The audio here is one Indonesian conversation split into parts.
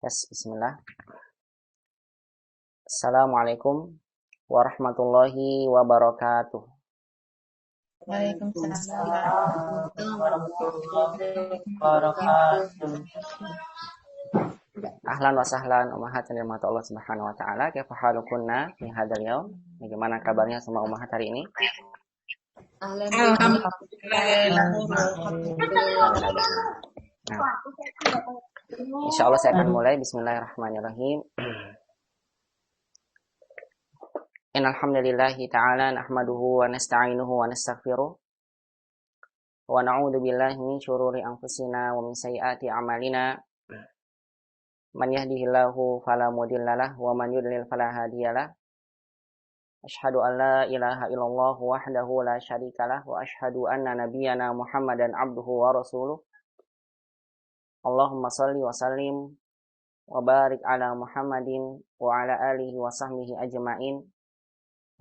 Yes, bismillah. Assalamualaikum warahmatullahi wabarakatuh. Waalaikumsalam warahmatullahi wabarakatuh. Ahlan wa sahlan ummahat yang dirahmati Allah Subhanahu wa taala. Kaifa halukunna fi hadzal yaum? Bagaimana kabarnya sama ummahat hari ini? Nah, insyaallah saya akan mulai. Bismillahirrahmanirrahim. Innal hamdalillahi ta'ala nahmaduhu wa nasta'inuhu wa nastaghfiruh wa na'udzu billahi min syururi anfusina wa min sayyiati a'malina. Man yahdihillahu fala mudhillalah wa man yudlil fala hadiyalah. Asyhadu an la ilaha illallah wahdahu la syarikalah wa asyhadu anna nabiyyana Muhammadan abduhu wa rasuluh. Allahumma shalli wa sallim wa barik ala Muhammadin wa ala alihi wa sahbihi ajma'in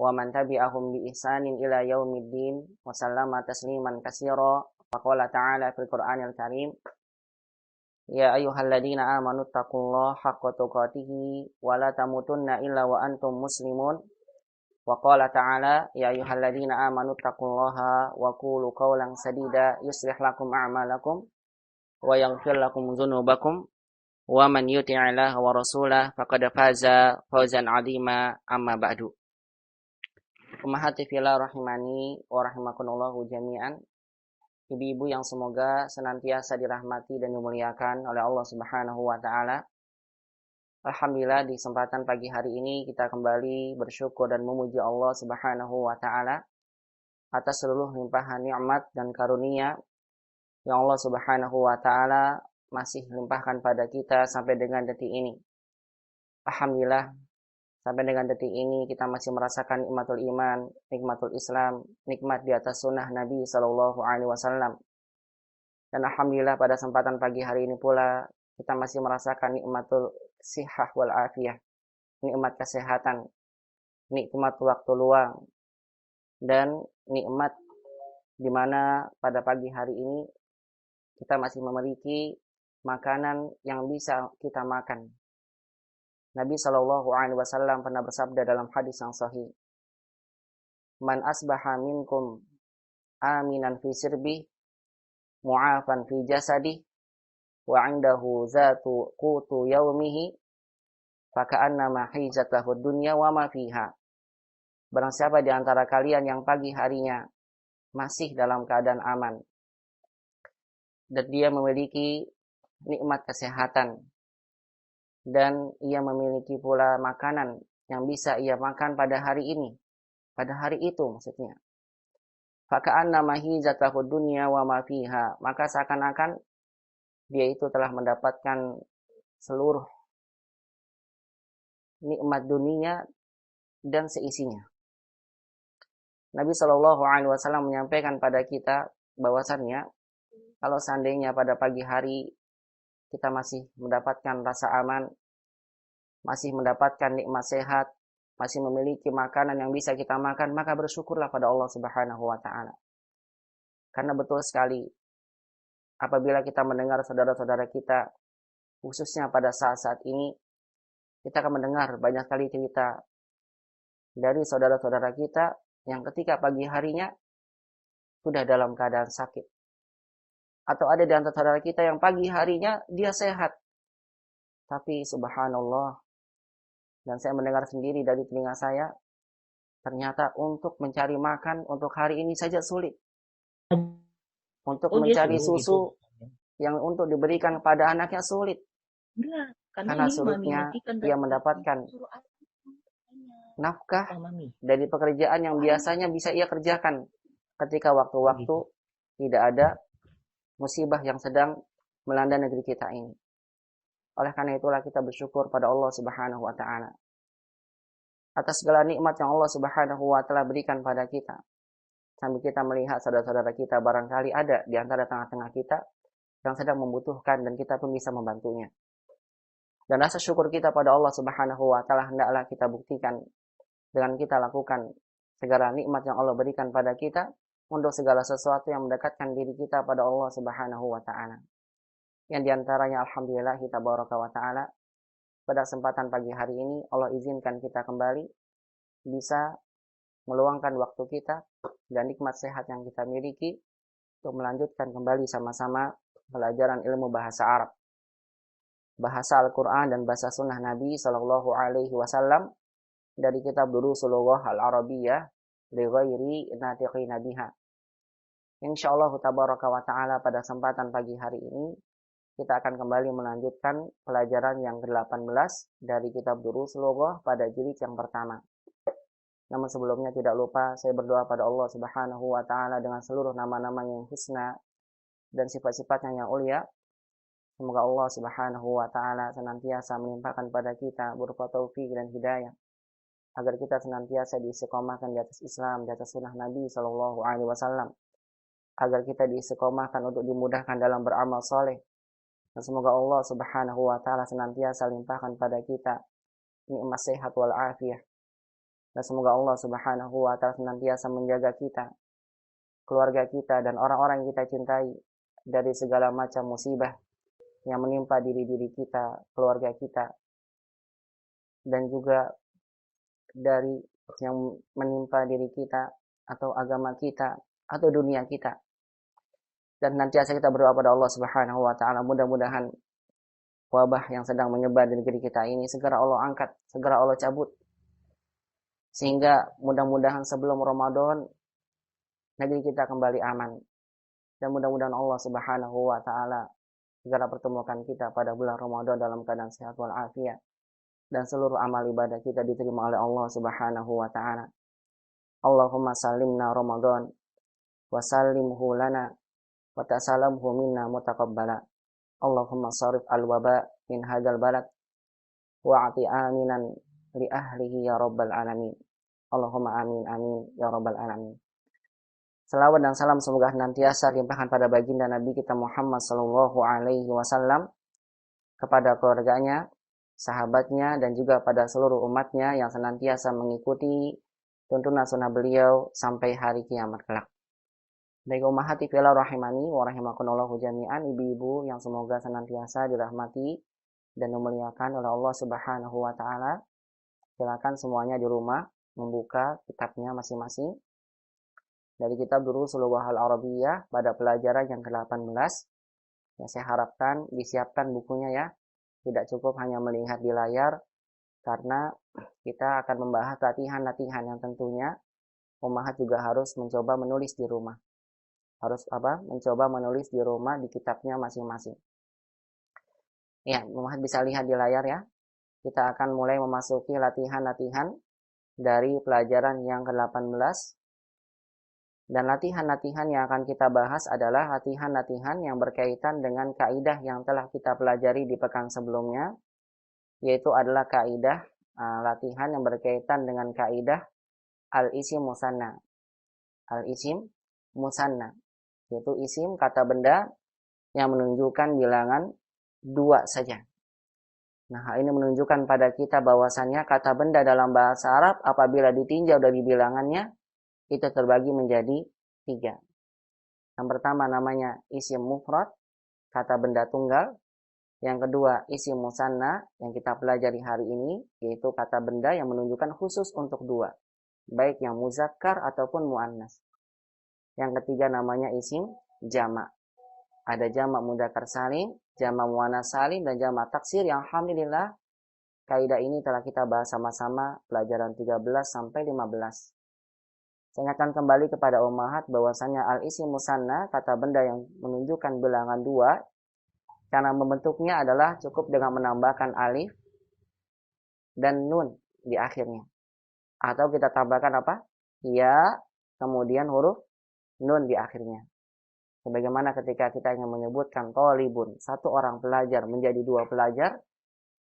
wa man tabi'ahum bi ihsanin ila yaumiddin wa sallama tasliman katsira. Faqala ta'ala fil Qur'anil Karim, ya ayyuhalladzina amanu taqullaha haqqa tuqatih wa la tamutunna illa wa antum muslimun. Wa qala ta'ala ya ayyuhalladzina amanu taqullaha wa qulu qawlan sadida yuslih lakum a'malakum wa yaghfir lakum dzunubakum wa man yuti'illaha wa rasulahu faqad faza fawzan 'azima. Amma ba'du. Ummahati fillah rahimani wa rahimakumullahu jami'an. Ibu-ibu yang semoga senantiasa dirahmati dan dimuliakan oleh Allah Subhanahu wa taala. Alhamdulillah di kesempatan pagi hari ini kita kembali bersyukur dan memuji Allah Subhanahu wa taala atas seluruh limpahan nikmat dan karunia yang Allah Subhanahu wa taala masih limpahkan pada kita sampai dengan detik ini. Alhamdulillah sampai dengan detik ini kita masih merasakan nikmatul iman, nikmatul Islam, nikmat di atas sunnah Nabi sallallahu alaihi wasallam. Dan alhamdulillah pada kesempatan pagi hari ini pula kita masih merasakan nikmatul sihah wal afiyah, nikmat kesehatan, nikmat waktu luang, dan nikmat di mana pada pagi hari ini kita masih memiliki makanan yang bisa kita makan. Nabi sallallahu alaihi wasallam pernah bersabda dalam hadis yang sahih, man asbaha minkum aminan fi sirbi mu'afan fi jasadi wa 'indahu zatu qutu yaumihi faka'annama hizat lahu dunya wa ma fiha. Barang siapa di antara kalian yang pagi harinya masih dalam keadaan aman dan dia memiliki nikmat kesehatan dan ia memiliki pula makanan yang bisa ia makan pada hari ini, pada hari itu maksudnya, faka'annama hizat lahu dunya wa ma fiha, maka seakan-akan dia itu telah mendapatkan seluruh nikmat dunia dan seisinya. Nabi Shallallahu Alaihi Wasallam menyampaikan pada kita bahwasannya kalau seandainya pada pagi hari kita masih mendapatkan rasa aman, masih mendapatkan nikmat sehat, masih memiliki makanan yang bisa kita makan, maka bersyukurlah pada Allah Subhanahu wa taala. Karena betul sekali apabila kita mendengar saudara-saudara kita, khususnya pada saat-saat ini, kita akan mendengar banyak kali cerita dari saudara-saudara kita yang ketika pagi harinya sudah dalam keadaan sakit. Atau ada di antara saudara kita yang pagi harinya dia sehat. Tapi subhanallah, dan saya mendengar sendiri dari telinga saya, ternyata untuk mencari makan untuk hari ini saja sulit. Untuk mencari susu yang untuk diberikan kepada anaknya sulit. Karena sulitnya ia mendapatkan nafkah dari pekerjaan yang biasanya bisa ia kerjakan ketika waktu-waktu tidak ada musibah yang sedang melanda negeri kita ini. Oleh karena itulah kita bersyukur pada Allah Subhanahu wa taala atas segala nikmat yang Allah Subhanahu wa taala berikan pada kita. Sambil kita melihat saudara-saudara kita barangkali ada di antara tengah-tengah kita yang sedang membutuhkan dan kita pun bisa membantunya. Dan rasa syukur kita pada Allah Subhanahu wa taala hendaklah kita buktikan dengan kita lakukan segala nikmat yang Allah berikan pada kita untuk segala sesuatu yang mendekatkan diri kita pada Allah Subhanahu wa taala. Yang diantaranya alhamdulillah kita baraka wa taala pada kesempatan pagi hari ini Allah izinkan kita kembali bisa meluangkan waktu kita dan nikmat sehat yang kita miliki untuk melanjutkan kembali sama-sama pelajaran ilmu bahasa Arab, bahasa Al-Quran dan bahasa Sunnah Nabi Sallallahu Alaihi Wasallam dari kitab Durusul Lughah Al-Arabiyyah li ghairi natiqina biha. Insyaallah tabaraka wa taala pada kesempatan pagi hari ini kita akan kembali melanjutkan pelajaran yang ke-18 dari kitab Durusul Lughah pada jilid yang pertama. Namun sebelumnya tidak lupa saya berdoa pada Allah Subhanahu wa taala dengan seluruh nama-namanya yang husna dan sifat-sifatnya yang ulia. Semoga Allah Subhanahu wa taala senantiasa melimpahkan pada kita berupa taufik dan hidayah agar kita senantiasa diistiqomahkan di atas Islam, di atas sunnah Nabi Sallallahu Alaihi Wasallam, agar kita diistiqomahkan untuk dimudahkan dalam beramal soleh. Dan semoga Allah Subhanahu wa taala senantiasa limpahkan pada kita nikmat sehat wal afiyah. Dan semoga Allah Subhanahu wa taala senantiasa menjaga kita, keluarga kita dan orang-orang yang kita cintai dari segala macam musibah yang menimpa diri-diri kita, keluarga kita, dan juga dari yang menimpa diri kita atau agama kita atau dunia kita. Dan nanti kita berdoa pada Allah Subhanahu wa taala mudah-mudahan wabah yang sedang menyebar di negeri kita ini segera Allah angkat, segera Allah cabut. Sehingga mudah-mudahan sebelum Ramadan negeri kita kembali aman. Dan mudah-mudahan Allah Subhanahu wa taala segera pertemukan kita pada bulan Ramadan dalam keadaan sehat wal afiat. Dan seluruh amal ibadah kita diterima oleh Allah Subhanahu wa taala. Allahumma salimna Ramadan wa sallimhu lana wa tasalamhu minna mutaqabbala. Allahumma sarif al-waba min hadzal balad wa ati aminan li ahlihi ya rabbal alamin. Allahumma amin amin ya rabbal alamin. Selawat dan salam semoga senantiasa limpahkan pada baginda Nabi kita Muhammad sallallahu alaihi wasallam, kepada keluarganya, sahabatnya, dan juga pada seluruh umatnya yang senantiasa mengikuti tuntunan sunnah beliau sampai hari kiamat kelak. Baik ummahati fillah rahimani wa rahimakumullah jami'an, ibu-ibu yang semoga senantiasa dirahmati dan dimuliakan oleh Allah Subhanahu wa taala. Silakan semuanya di rumah membuka kitabnya masing-masing dari kitab Durusul Lughah Al-Arabiyyah pada pelajaran yang ke-18. Ya, saya harapkan disiapkan bukunya ya. Tidak cukup hanya melihat di layar, karena kita akan membahas latihan-latihan yang tentunya ummahat juga harus mencoba menulis di rumah. Harus mencoba menulis di rumah di kitabnya masing-masing. Ya, ummahat bisa lihat di layar ya. Kita akan mulai memasuki latihan-latihan dari pelajaran yang ke-18. Dan latihan-latihan yang akan kita bahas adalah latihan-latihan yang berkaitan dengan kaidah yang telah kita pelajari di pekan sebelumnya, yaitu adalah kaidah latihan yang berkaitan dengan kaidah al-isim musanna. Al-isim musanna, yaitu isim kata benda yang menunjukkan bilangan 2 saja. Nah, hal ini menunjukkan pada kita bahwasannya kata benda dalam bahasa Arab apabila ditinjau dari bilangannya itu terbagi menjadi 3. Yang pertama namanya isim mufrad, kata benda tunggal. Yang kedua isim musanna yang kita pelajari hari ini, yaitu kata benda yang menunjukkan khusus untuk 2, baik yang muzakkar ataupun muannas. Yang ketiga namanya isim jamak. Ada jamak mudzakkar salim, jamak muannas salim, dan jamak taksir yang alhamdulillah kaidah ini telah kita bahas sama-sama pelajaran 13 sampai 15. Saya ingatkan kembali kepada ummahat bahwasanya al-isim musanna, kata benda yang menunjukkan bilangan 2, cara membentuknya adalah cukup dengan menambahkan alif dan nun di akhirnya. Atau kita tambahkan ya, kemudian huruf nun di akhirnya. Sebagaimana ketika kita ingin menyebutkan tolibun, 1 orang pelajar menjadi 2 pelajar,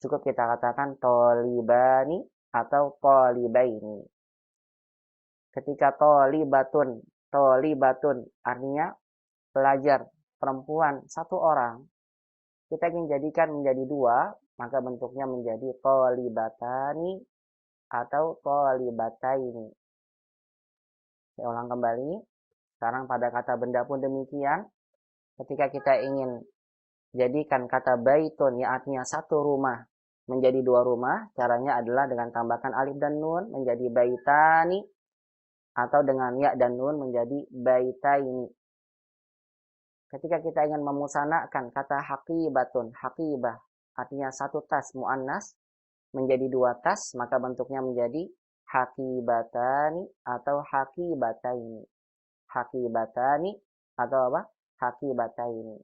cukup kita katakan tolibani atau tolibaini. Ketika tolibatun artinya pelajar perempuan 1 orang, kita ingin jadikan menjadi 2, maka bentuknya menjadi tolibatani atau tolibataini. Saya ulang kembali. Sekarang pada kata benda pun demikian. Ketika kita ingin jadikan kata baitun, yang artinya 1 rumah, menjadi 2 rumah, caranya adalah dengan tambahkan alif dan nun menjadi baitani, atau dengan ya dan nun menjadi baitaini. Ketika kita ingin memusanakan kata haqibatun, haqibah, artinya satu tas muannas menjadi 2 tas, maka bentuknya menjadi haqibatani atau haqibataini. Haqibatani atau apa? Haqibataini.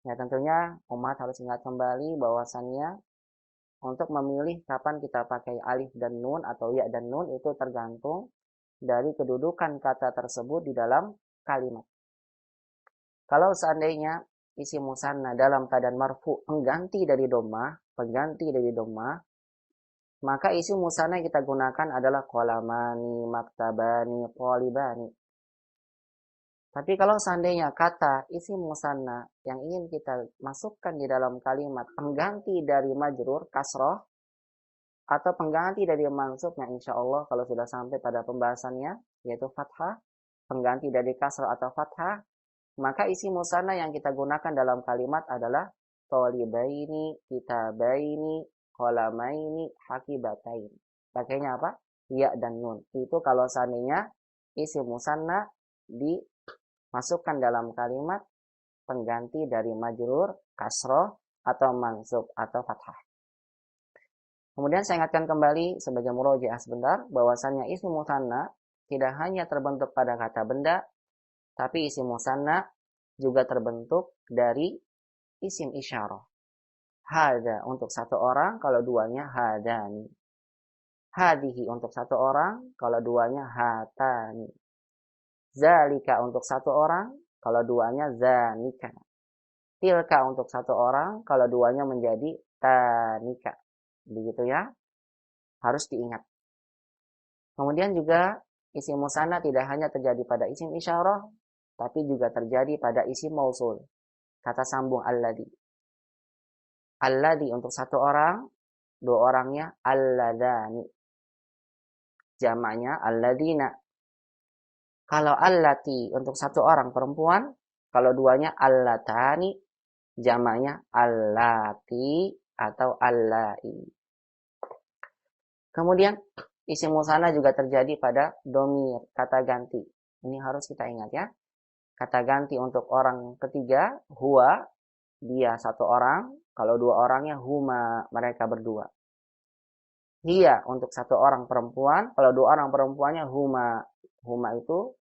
Ya tentunya umat harus ingat kembali bahwasannya untuk memilih kapan kita pakai alif dan nun atau ya dan nun itu tergantung dari kedudukan kata tersebut di dalam kalimat. Kalau seandainya isim musanna dalam keadaan marfu pengganti dari dhamma, maka isim musanna yang kita gunakan adalah qalamani, maktabani, talibani. Tapi kalau seandainya kata isim musanna yang ingin kita masukkan di dalam kalimat pengganti dari majrur, kasroh, atau pengganti dari mansub, yang insya Allah kalau sudah sampai pada pembahasannya, yaitu fathah, pengganti dari kasroh atau fathah, maka isim musanna yang kita gunakan dalam kalimat adalah tolibaini, kitabaini, qalamaini, hakibataini. Pakainya apa? Ya dan nun. Itu kalau seandainya isim musanna dimasukkan dalam kalimat pengganti dari majrur, kasroh, atau mansub, atau fathah. Kemudian saya ingatkan kembali sebagai murojaah sebentar bahwasannya isim musanna tidak hanya terbentuk pada kata benda, tapi isim musanna juga terbentuk dari isim isyarah. Hada untuk satu orang, kalau duanya hadani. Hadihi untuk satu orang, kalau duanya hatani. Zalika untuk satu orang, kalau duanya zanika. Tilka untuk satu orang, kalau duanya menjadi tanika. Begitu ya, harus diingat. Kemudian juga isim musanna tidak hanya terjadi pada isim isyarah, tapi juga terjadi pada isim mausul. Kata sambung alladhi. Alladhi untuk satu orang, 2 orangnya alladhani. Jamaknya alladhina. Kalau allati untuk satu orang perempuan, kalau 2-nya allatani, jamaknya allati atau allai. Kemudian isim musanna juga terjadi pada domir, kata ganti. Ini harus kita ingat ya. Kata ganti untuk orang ketiga, huwa, dia satu orang. Kalau 2 orangnya huma, mereka berdua. Hiya untuk satu orang perempuan. Kalau 2 orang perempuannya huma. Huma itu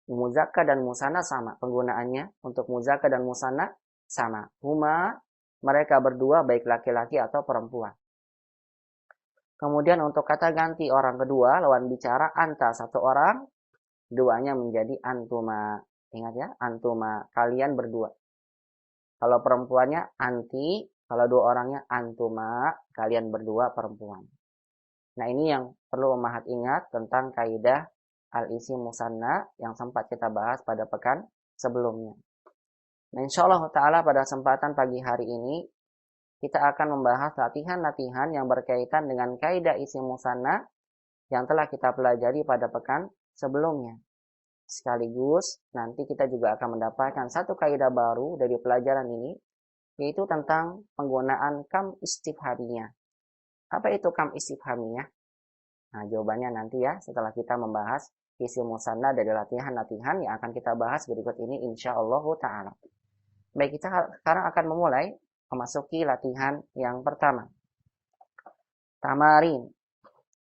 muzakkar dan musanna sama. Penggunaannya untuk muzakkar dan musanna sama. Huma, mereka berdua baik laki-laki atau perempuan. Kemudian untuk kata ganti orang kedua, lawan bicara, anta satu orang, 2-nya menjadi antuma. Ingat ya, antuma, kalian berdua. Kalau perempuannya anti, kalau 2 orangnya antuma, kalian berdua perempuan. Nah ini yang perlu umahat ingat tentang kaidah al-isim musanna yang sempat kita bahas pada pekan sebelumnya. Nah insyaallah ta'ala pada kesempatan pagi hari ini, kita akan membahas latihan-latihan yang berkaitan dengan kaidah isim musanna yang telah kita pelajari pada pekan sebelumnya. Sekaligus nanti kita juga akan mendapatkan satu kaidah baru dari pelajaran ini, yaitu tentang penggunaan kam istifhamiyah. Apa itu kam istifhamiyah? Nah jawabannya nanti ya setelah kita membahas isim musanna dari latihan-latihan yang akan kita bahas berikut ini insyaallah ta'ala. Baik, kita sekarang akan memulai memasuki latihan yang pertama. Tamarin.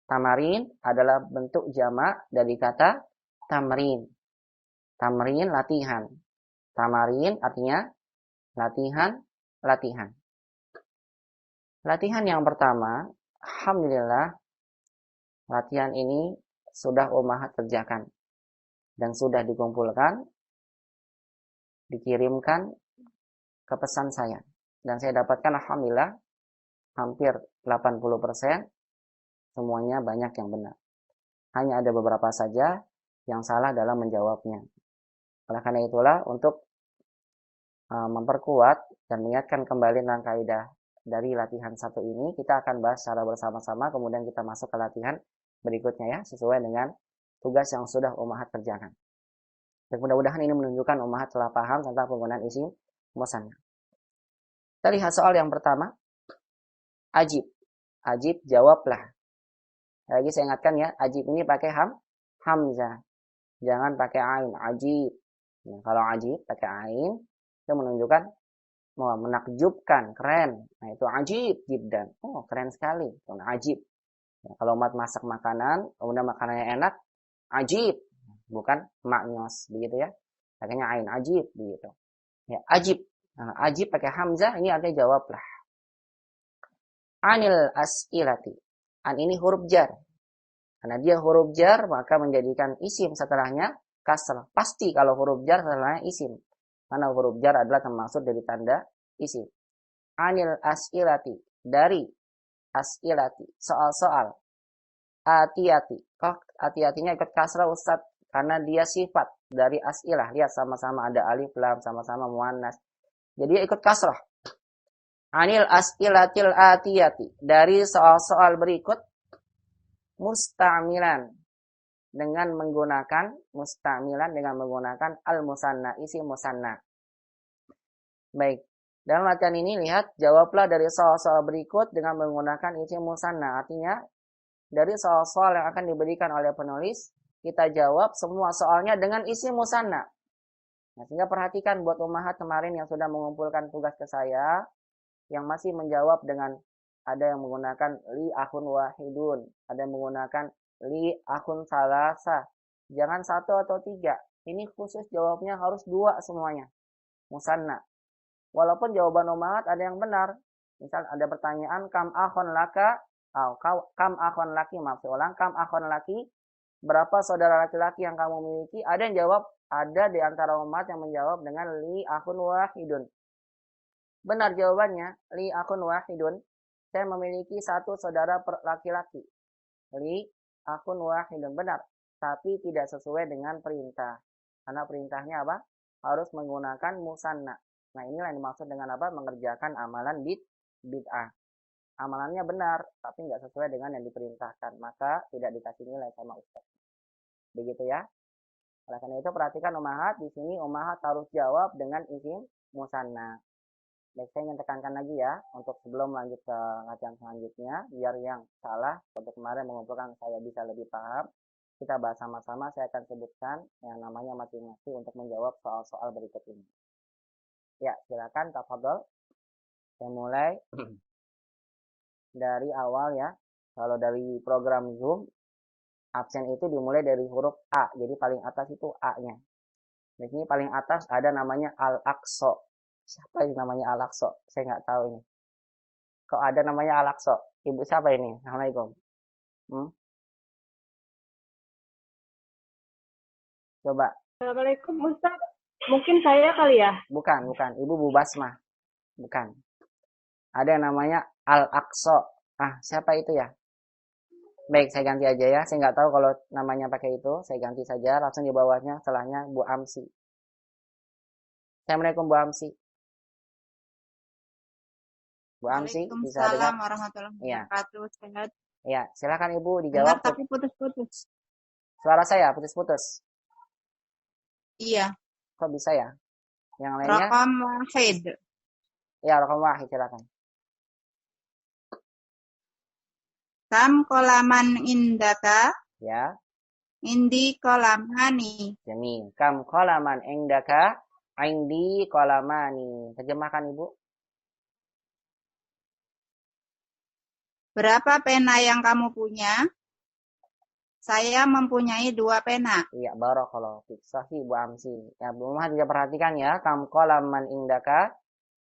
Tamarin adalah bentuk jamak dari kata tamrin. Tamrin, latihan. Tamarin artinya latihan. Latihan yang pertama, alhamdulillah, latihan ini sudah umahat kerjakan. Dan sudah dikumpulkan, dikirimkan ke pesan saya. Dan saya dapatkan alhamdulillah hampir 80% semuanya banyak yang benar. Hanya ada beberapa saja yang salah dalam menjawabnya. Oleh karena itulah untuk memperkuat dan mengingatkan kembali tentang kaidah dari latihan satu ini, kita akan bahas secara bersama-sama, kemudian kita masuk ke latihan berikutnya ya, sesuai dengan tugas yang sudah umahat kerjakan. Dan mudah-mudahan ini menunjukkan umahat telah paham tentang penggunaan isim musanna. Kita lihat soal yang pertama. Ajib. Ajib, jawablah. Lagi saya ingatkan ya, ajib ini pakai hamzah. Jangan pakai ain, ajib. Nah, kalau ajib pakai ain, itu menunjukkan menakjubkan, keren. Nah, itu ajib jibdan. Oh, keren sekali. Itu ajib. Nah, kalau umat masak makanan, kemudian makanannya enak, ajib. Bukan maknyos, begitu ya. Pakainya ain, ajib, begitu. Ya, ajib. Nah, ajib pakai hamzah, ini artinya jawablah. Anil as'ilati. An ini huruf jar. Karena dia huruf jar, maka menjadikan isim setelahnya kasrah. Pasti kalau huruf jar setelahnya isim. Karena huruf jar adalah termasuk dari tanda isim. Anil as'ilati. Dari as'ilati. Soal-soal. Atiyati. Kok atiyatinya ikut kasrah Ustaz? Karena dia sifat dari as'ilah. Lihat sama-sama ada alif lam, sama-sama muannas. Jadi ikut kasrah. Anil as'ilatil atiyati. Dari soal-soal berikut. Musta'milan dengan menggunakan al-musanna, isi musanna. Baik, dalam latihan ini lihat, jawablah dari soal-soal berikut dengan menggunakan isi musanna. Artinya, dari soal-soal yang akan diberikan oleh penulis, kita jawab semua soalnya dengan isi musanna. Nah, sehingga perhatikan buat ummahat kemarin yang sudah mengumpulkan tugas ke saya, yang masih menjawab dengan ada yang menggunakan li akhun wahidun, ada yang menggunakan li akhun salasa. Jangan 1 atau 3. Ini khusus jawabnya harus 2 semuanya. Musanna. Walaupun jawaban ummahat ada yang benar. Misal ada pertanyaan kam akhun laka, kam akhun laki, maaf saya ulang, kam akhun laki, berapa saudara laki-laki yang kamu miliki? Ada yang jawab, ada di antara ummahat yang menjawab dengan li akhun wahidun. Benar jawabannya, li akhun wahidun. Saya memiliki 1 saudara laki-laki. Li akhun wahidun. Benar. Tapi tidak sesuai dengan perintah. Karena perintahnya apa? Harus menggunakan musanna. Nah, inilah yang dimaksud dengan apa? Mengerjakan amalan bid'ah. Amalannya benar, tapi nggak sesuai dengan yang diperintahkan. Maka tidak dikasih nilai sama ustaz. Begitu ya. Oleh karena itu perhatikan ummahat. Di sini ummahat harus jawab dengan isim musanna. Baik, saya ingin tekankan lagi ya, untuk sebelum lanjut ke latihan selanjutnya, biar yang salah, untuk kemarin mengumpulkan saya bisa lebih paham, kita bahas sama-sama, saya akan sebutkan yang namanya masing-masing untuk menjawab soal-soal berikut ini. Ya, silakan, tafadhol. Saya mulai dari awal ya. Kalau dari program Zoom, absen itu dimulai dari huruf A, jadi paling atas itu A-nya. Di sini paling atas ada namanya Al-Aqsa. Siapa yang namanya Al-Aqsa? Saya nggak tahu ini. Kok ada namanya Al-Aqsa? Ibu siapa ini? Assalamualaikum. Coba. Assalamualaikum Ustaz. Mungkin saya kali ya? Bukan. Ibu Bu Basmah. Bukan. Ada yang namanya Al-Aqsa. Ah, siapa itu ya? Baik, saya ganti aja ya. Saya nggak tahu kalau namanya pakai itu. Saya ganti saja. Langsung di bawahnya, setelahnya Bu Amsi. Assalamualaikum Bu Amsi. Bu Amsi, bisa dengar? Waalaikumsalam warahmatullahi wabarakatuh. Sehat. Ya, silakan Ibu dijawab. Dengar tapi putus-putus. Suara saya putus-putus. Iya. Kok bisa ya? Yang lainnya? Rakam wahid. Ya, rakam wahid, silakan. Kam kolaman indaka? Ya. Indi kolamani. Jamil. Kam kolaman indaka? Indi kolamani. Terjemahkan Ibu. Berapa pena yang kamu punya? Saya mempunyai 2 pena. Iya, barakallahu fiik. Sahih Bu Amsi. Ya, Bu Muhammad juga perhatikan ya. Kam kolaman indaka?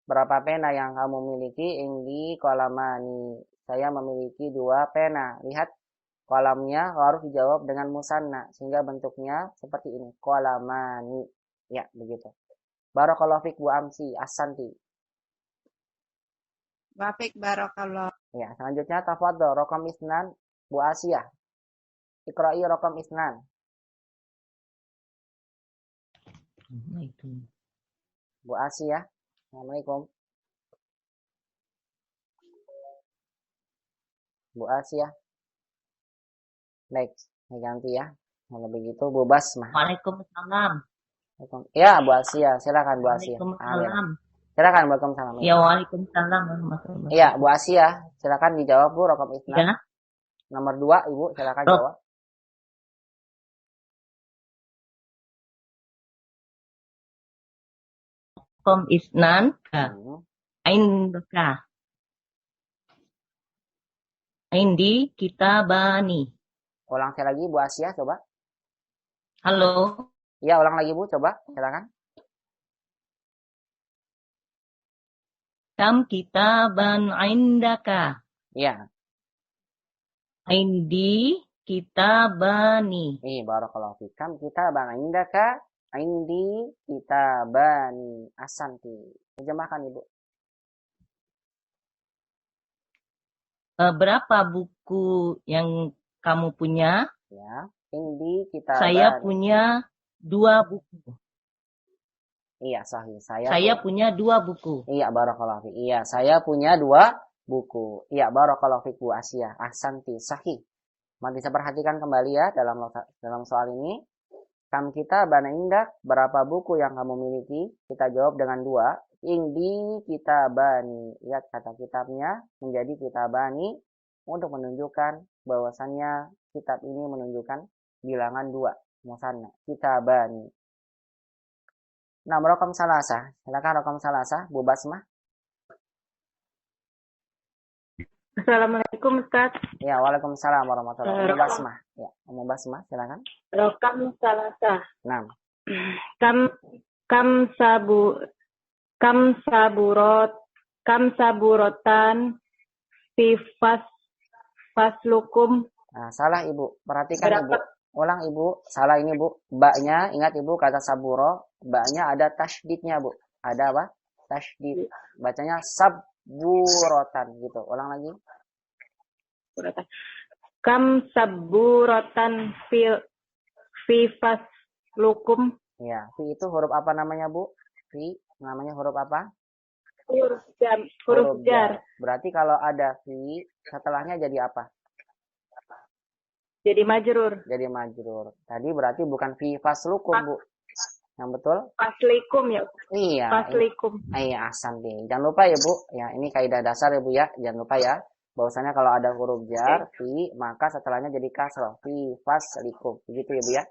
Berapa pena yang kamu miliki? Indi kolamani. Saya memiliki 2 pena. Lihat, kolamnya harus dijawab dengan musanna. Sehingga bentuknya seperti ini. Kolamani. Ya, begitu. Barakallahu fiik Bu Amsi. Ahsanti. Wafik barakallah. Ya, selanjutnya tafadhol raqam isnan Bu Asia. Iqra'i raqam isnan. Bu Asia. Assalamualaikum. Bu Asia. Baik, saya ganti ya. Kalau begitu Bu Basmah. Waalaikumsalam. Ya, Bu Asia, silakan Bu Asia. Waalaikumsalam. Silakan, Waalaikumsalam. Ya, waalaikumsalam warahmatullahi Iya, wabarakatuh. Bu Asia, silakan dijawab Bu, raqam isnan. Ya, Nomor 2, Ibu, silakan jawab. kom isnan ka. Hmm. Indaka. Indi kitabani. Ulang sekali lagi Bu Asia, coba. Halo. Iya, ulang lagi Bu, coba. Silakan. Kam kitaban indaka. Iya. Indi kitabani. Barakallahu fikam. Kitaban indaka, indi kitabani. Asanti. Terjemahkan Ibu. Berapa buku yang kamu punya? Ya. Indi kitabani. Saya punya 2 buku. Iya, sahih. Saya punya 2 buku. Iya, barakallahu fik. Iya, saya punya 2 buku. Iya, barakallahu fik Bu Asia. Ahsanti, sahih. Mari bisa perhatikan kembali ya dalam soal ini. Kam kita bana indak, berapa buku yang kamu miliki? Kita jawab dengan 2. Indi kitabani. Lihat kata kitabnya menjadi kitabani untuk menunjukkan bahwasannya kitab ini menunjukkan bilangan 2. Musanna, kitabani. Nah, raqam salasa. Silakan raqam salasa, Bu Basmah. Assalamualaikum Ustaz. Ya, waalaikumsalam warahmatullahi wabarakatuh. Ummu Basmah. Ya, Ummu Basmah, silakan. Rokam salasa. 6. Kam sabu kam saburot kam saburotan fi faslukum. Nah, salah Ibu. Perhatikan Berapa? Ibu. Ulang Ibu. Salah ini Bu. Ba-nya, ingat Ibu kata saburo. Ba-nya ada tasydidnya Bu. Ada apa? Tasydid. Bacanya sabburotan gitu. Ulang lagi. Kam saburotan fi faslukum. Ya, fi itu huruf apa namanya Bu? Fi namanya huruf apa? Huruf jar. Berarti kalau ada fi, setelahnya jadi apa? Jadi majrur. Jadi majrur. Tadi berarti bukan fi faslukum Bu. Yang betul? Faslikum ya. Iya. Faslikum. Iya, asanti. Jangan lupa ya Bu. Ya, ini kaidah dasar ya Bu ya. Jangan lupa ya. Bahwasanya kalau ada huruf jar, fi, maka setelahnya jadi kasroh. Fi faslikum. Begitu ya Bu ya.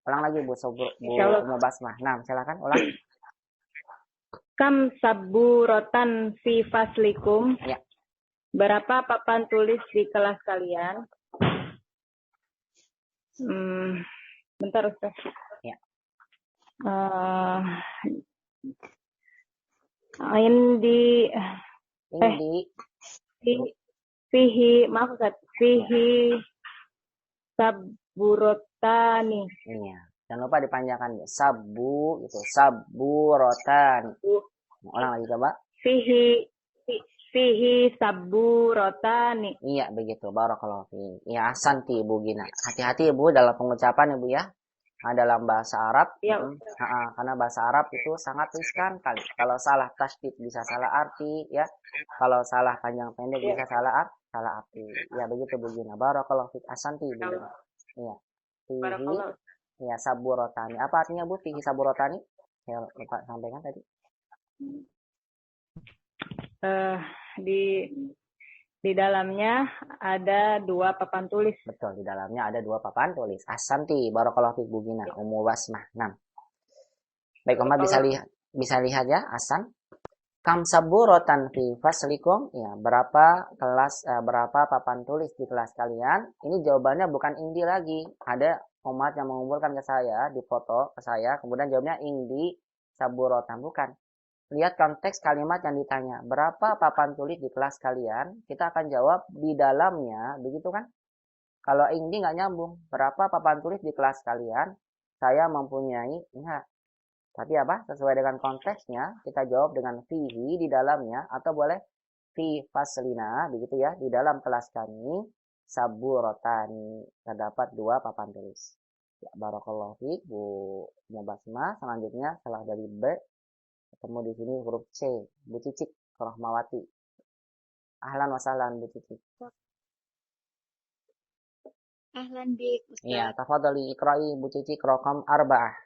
Ulang lagi Bu Ummu Basmah. Nah, silakan ulang. Kam saburotan fi faslikum. Ya. Berapa papan tulis di kelas kalian? Bentar Ustaz. Ya. Maaf Ustaz. Fihi saburotani. Iya. Jangan lupa dipanjangkan. Sabu itu saburotan. Ulang lagi coba. Fihi saburotani. Iya begitu. Barakallahu fiik. Iya, asanti Ibu Gina. Hati-hati Ibu dalam pengucapan Ibu ya. Dalam bahasa Arab. Ya. Karena bahasa Arab itu sangat riskan kali. Kalau salah tasydid bisa salah arti ya. Kalau salah panjang pendek bisa salah arti. Ya begitu Bu Gina. Barakallahu fiik. Asanti Ibu Gina. Iya. Fihi ya saburotani. Apa artinya Bu? Fihi saburotani? Saya lupa sampaikan tadi. Di dalamnya ada 2 papan tulis. Betul, di dalamnya ada 2 papan tulis. Asanti, barakallahu fiik Bu Gina, Ummu Basmah. 6. Baik, Umar bisa lihat ya, Asan. Kam saburatan fi faslikum? Ya, berapa papan tulis di kelas kalian? Ini jawabannya bukan indi lagi. Ada umat yang mengumpulkan ke saya, di foto ke saya, kemudian jawabnya indi saburatan, bukan. Lihat konteks kalimat yang ditanya. Berapa papan tulis di kelas kalian? Kita akan jawab di dalamnya. Begitu kan? Kalau ini nggak nyambung. Berapa papan tulis di kelas kalian? Saya mempunyai. Enggak. Tapi apa? Sesuai dengan konteksnya. Kita jawab dengan fihi di dalamnya. Atau boleh fi faslina. Begitu ya. Di dalam kelas kami. Saburotani. Terdapat 2 papan tulis. Ya, barakallahu fiik Bu Mubasmah. Selanjutnya setelah dari B. Ketemu di sini huruf C, Bu Cicik Rahmawati. Ahlan wa sahlan Bu Cicik. Ahlan bik Ustaz. Iya, tafadhali iqra'i Bu Cicik raqam 4.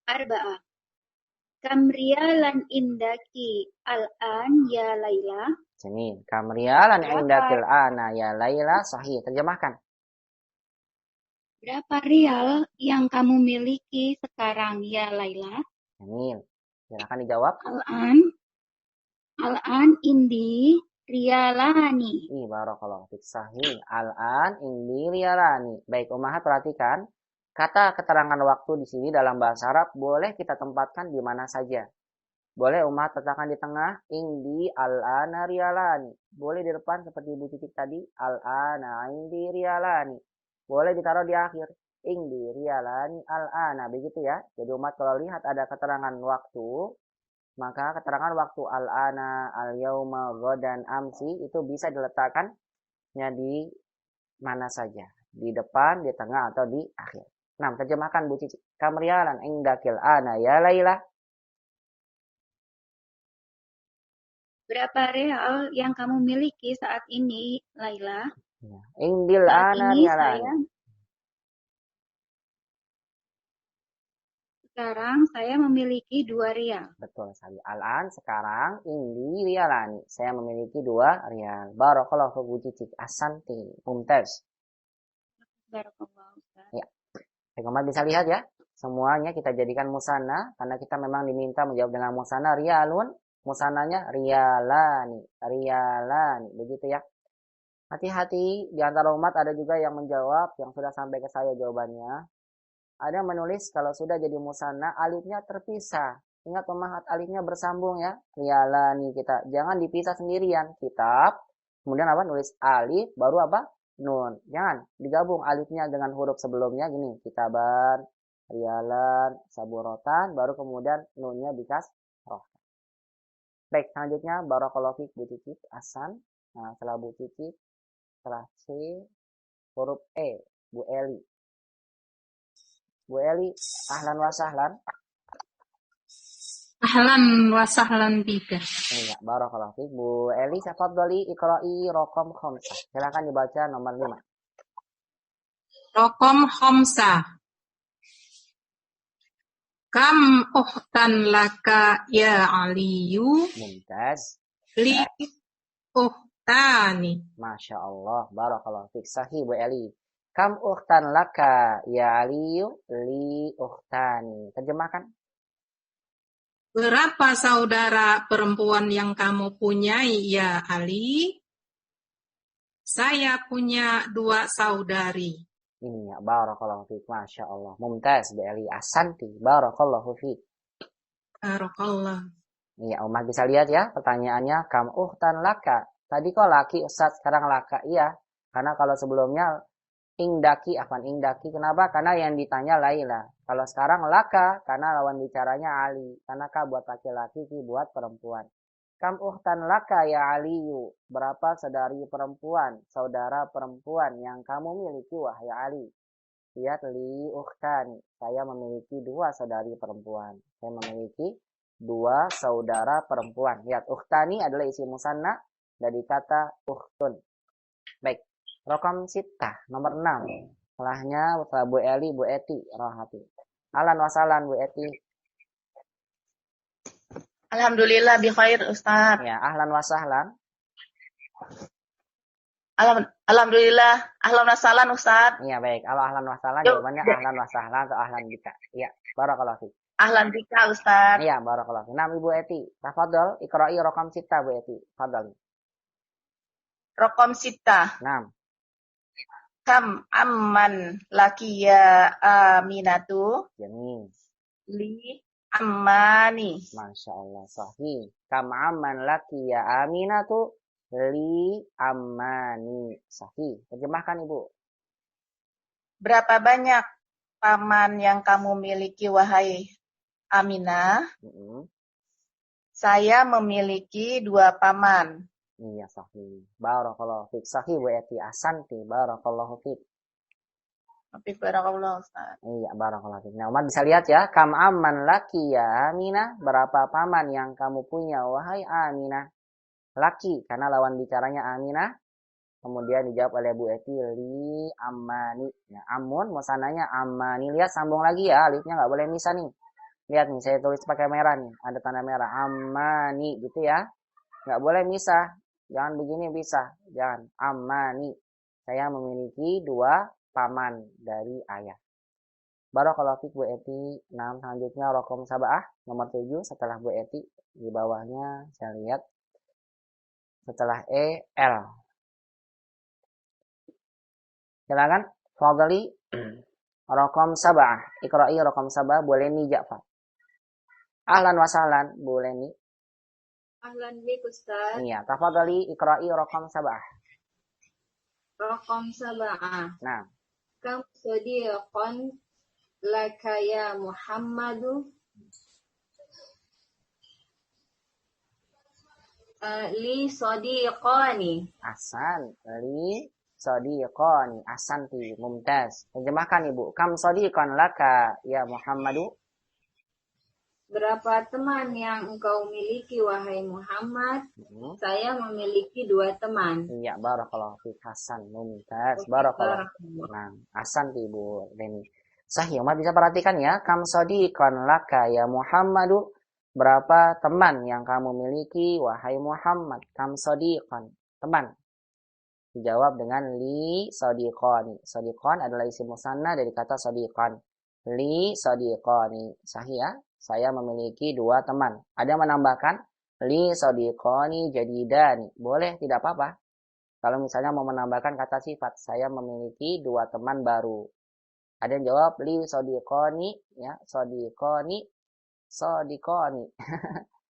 4. Kam riyalan indaki al-an ya Laila. Jamil. Kam riyalan Berapa? indakil ana ya Laila. Sahih. Terjemahkan. Berapa rial yang kamu miliki sekarang ya Laila? Jamil. Silakan dijawab. Al-an indi riyalani. Barakallahu fiik. Sahih. Al-an indi riyalani. Baik, Ummahat perhatikan. Kata keterangan waktu di sini dalam bahasa Arab boleh kita tempatkan di mana saja. Boleh Ummahat letakkan di tengah, indi al-ana riyalani. Boleh di depan seperti Ibu Titik tadi, al-ana indi riyalani. Boleh ditaruh di akhir, indi riyalani al-ana. Begitu ya. Jadi Ummahat kalau lihat ada keterangan waktu, maka keterangan waktu al-ana, al-yauma, ghadan, amsi itu bisa diletakkannya di mana saja. Di depan, di tengah, atau di akhir. Nah, terjemahkan Bu Cici. Kam riyalan indakil ana ya Laila. Berapa real yang kamu miliki saat ini, Laila? Indil Saat ana ini riyalan. sekarang saya memiliki 2 rial. Betul sekali. Al-an sekarang indi riyalani. Saya memiliki 2 rial. Barakallahu fiik Bu Cici. Asanti. Mumtaz. Barakallahu Ustaz. Ya. Teman bisa lihat ya. Semuanya kita jadikan musanna karena kita memang diminta menjawab dengan musanna riyalun. Musananya riyalani. Riyalani. Begitu ya. Hati-hati di antara umat ada juga yang menjawab yang sudah sampai ke saya jawabannya. Ada yang menulis kalau sudah jadi musanna alifnya terpisah. Ingat Ummahat alifnya bersambung ya. Riyalani kita. Jangan dipisah sendirian. Kitab. Kemudian apa? Nulis alif baru apa? Nun. Jangan digabung alifnya dengan huruf sebelumnya gini. Kitaban, riyalan, saburotan, baru kemudian nunnya dikasroh. Baik, selanjutnya barakallahu fiik Bu Titik, Asan. Nah, setelah Bu Titik, setelah C, huruf E, Bu Eli. Bu Eli, ahlan wa sahlan. Ahlan wa sahlan bika. Iya, barakallahu fiik. Bu Eli, tafadhali iqra'i raqam 5. Silakan dibaca nomor 5. Raqam 5. Kam ukhtan laka ya Aliyu? Mumtaz. Li ukhtani. Masya Allah, barakallahu fiik. Sahih Bu Eli. Kam ukhtan laka ya Aliyu? Li ukhtani. Terjemahkan. Berapa saudara perempuan yang kamu punyai ya Ali? Saya punya 2 saudari. Ini ya, barakallahu fiik. Masya Allah. Mumtaz Bu Eli. Asanti. Barakallahu fiik. Barakallah. Iya, Umat bisa lihat ya pertanyaannya. Kam ukhtan laka. Tadi kok laki Ustaz, sekarang laka. Iya, karena kalau sebelumnya indaki, kenapa? Karena yang ditanya Laila. Kalau sekarang laka, karena lawan bicaranya Ali. Karena ka buat laki-laki, ki buat perempuan. Kam ukhtan laka ya Aliyu. Berapa saudara perempuan yang kamu miliki wahai Ali? Lihat li ukhtani. Saya memiliki 2 saudari perempuan. Saya memiliki 2 saudara perempuan. Lihat, ukhtani adalah isim musanna dari kata ukhtun. Baik. Rokam sitah, nomor 6. Setelahnya, setelah Bu Eli, Bu Eti, Rohati. Ahlan wa sahlan Bu Eti. Alhamdulillah bi khair Ustaz. Ya, ahlan wa sahlan. Alhamdulillah, ahlan wa sahlan Ustaz. Iya, baik. Kalau ahlan wa sahlan, jawabannya ahlan wa sahlan atau ahlan bika. Iya, barakallahu fiik. Ahlan bika Ustaz. Iya, barakallahu fiik. 6 Ibu Eti. Tafadhol, iqra'i rokam sitah Bu Eti. Tafadhol. Raqam 6. 6. Kam amman laki ya Aminatu? Jamil. Li ammani. Masya Allah, sahih. Kam amman laki ya Aminatu li ammani. Sahih. Terjemahkan Ibu. Berapa banyak paman yang kamu miliki wahai Aminah? Saya memiliki 2 paman. Iya, sahih. Barakallahu fiik. Sahih Bu Eti. Asanti. Barakallahu fiik. Habib barakallahu Ustaz. Iya, barakallahu fiik. Nah, Umat bisa lihat ya. Kam amman laki ya Aminah. Berapa paman yang kamu punya wahai Aminah? Laki, karena lawan bicaranya Aminah. Kemudian dijawab oleh Bu Eti. Li ammani. Ya, amun, musananya ammani. Lihat, sambung lagi ya. Alifnya nggak boleh misah nih. Lihat nih, saya tulis pakai merah nih. Ada tanda merah. Ammani gitu ya. Nggak boleh misah. Jangan begini bisa. Jangan. Ammani. Saya memiliki 2 paman dari ayah. Barakallahu fiik Bu Eti. Nah, selanjutnya rokom sabah nomor 7 setelah Bu Eti. Di bawahnya saya lihat setelah E, L. Silakan. Fadli. Rokom sabah. Iqra'i rokom sabah. Boleh nih Ja'far. Ahlan wa sahlan. Boleh nih. Ahlan bik Ustaz. Iya. Tafadhali iqra'i rokom sabah. Raqam 7. Nah. Kam sadiqan laka ya Muhammadu? Li sadiqani. Ahsan. Li sadiqani. Ahsanti. Mumtaz. Terjemahkan Ibu. Kam sadiqan laka ya Muhammadu? Berapa teman yang engkau miliki wahai Muhammad? Saya memiliki 2 teman. Iya, barakallahu fiik. Hasan, mumtaz. Barakallahu. Nah, ahsanti Ibu Reni. Sahih, Umat bisa perhatikan ya. Kam sadiqan laka ya Muhammadu? Berapa teman yang kamu miliki wahai Muhammad? Kam sadiqan. Teman. Dijawab dengan li sadiqani. Sadiqan adalah isim musanna dari kata sadiqan. Li sadiqani. Sahih ya. Saya memiliki 2 teman. Ada yang menambahkan li sadiqani jadidani. Boleh, tidak apa-apa. Kalau misalnya mau menambahkan kata sifat, saya memiliki 2 teman baru. Ada yang jawab li sadiqani ya, sadiqani. 2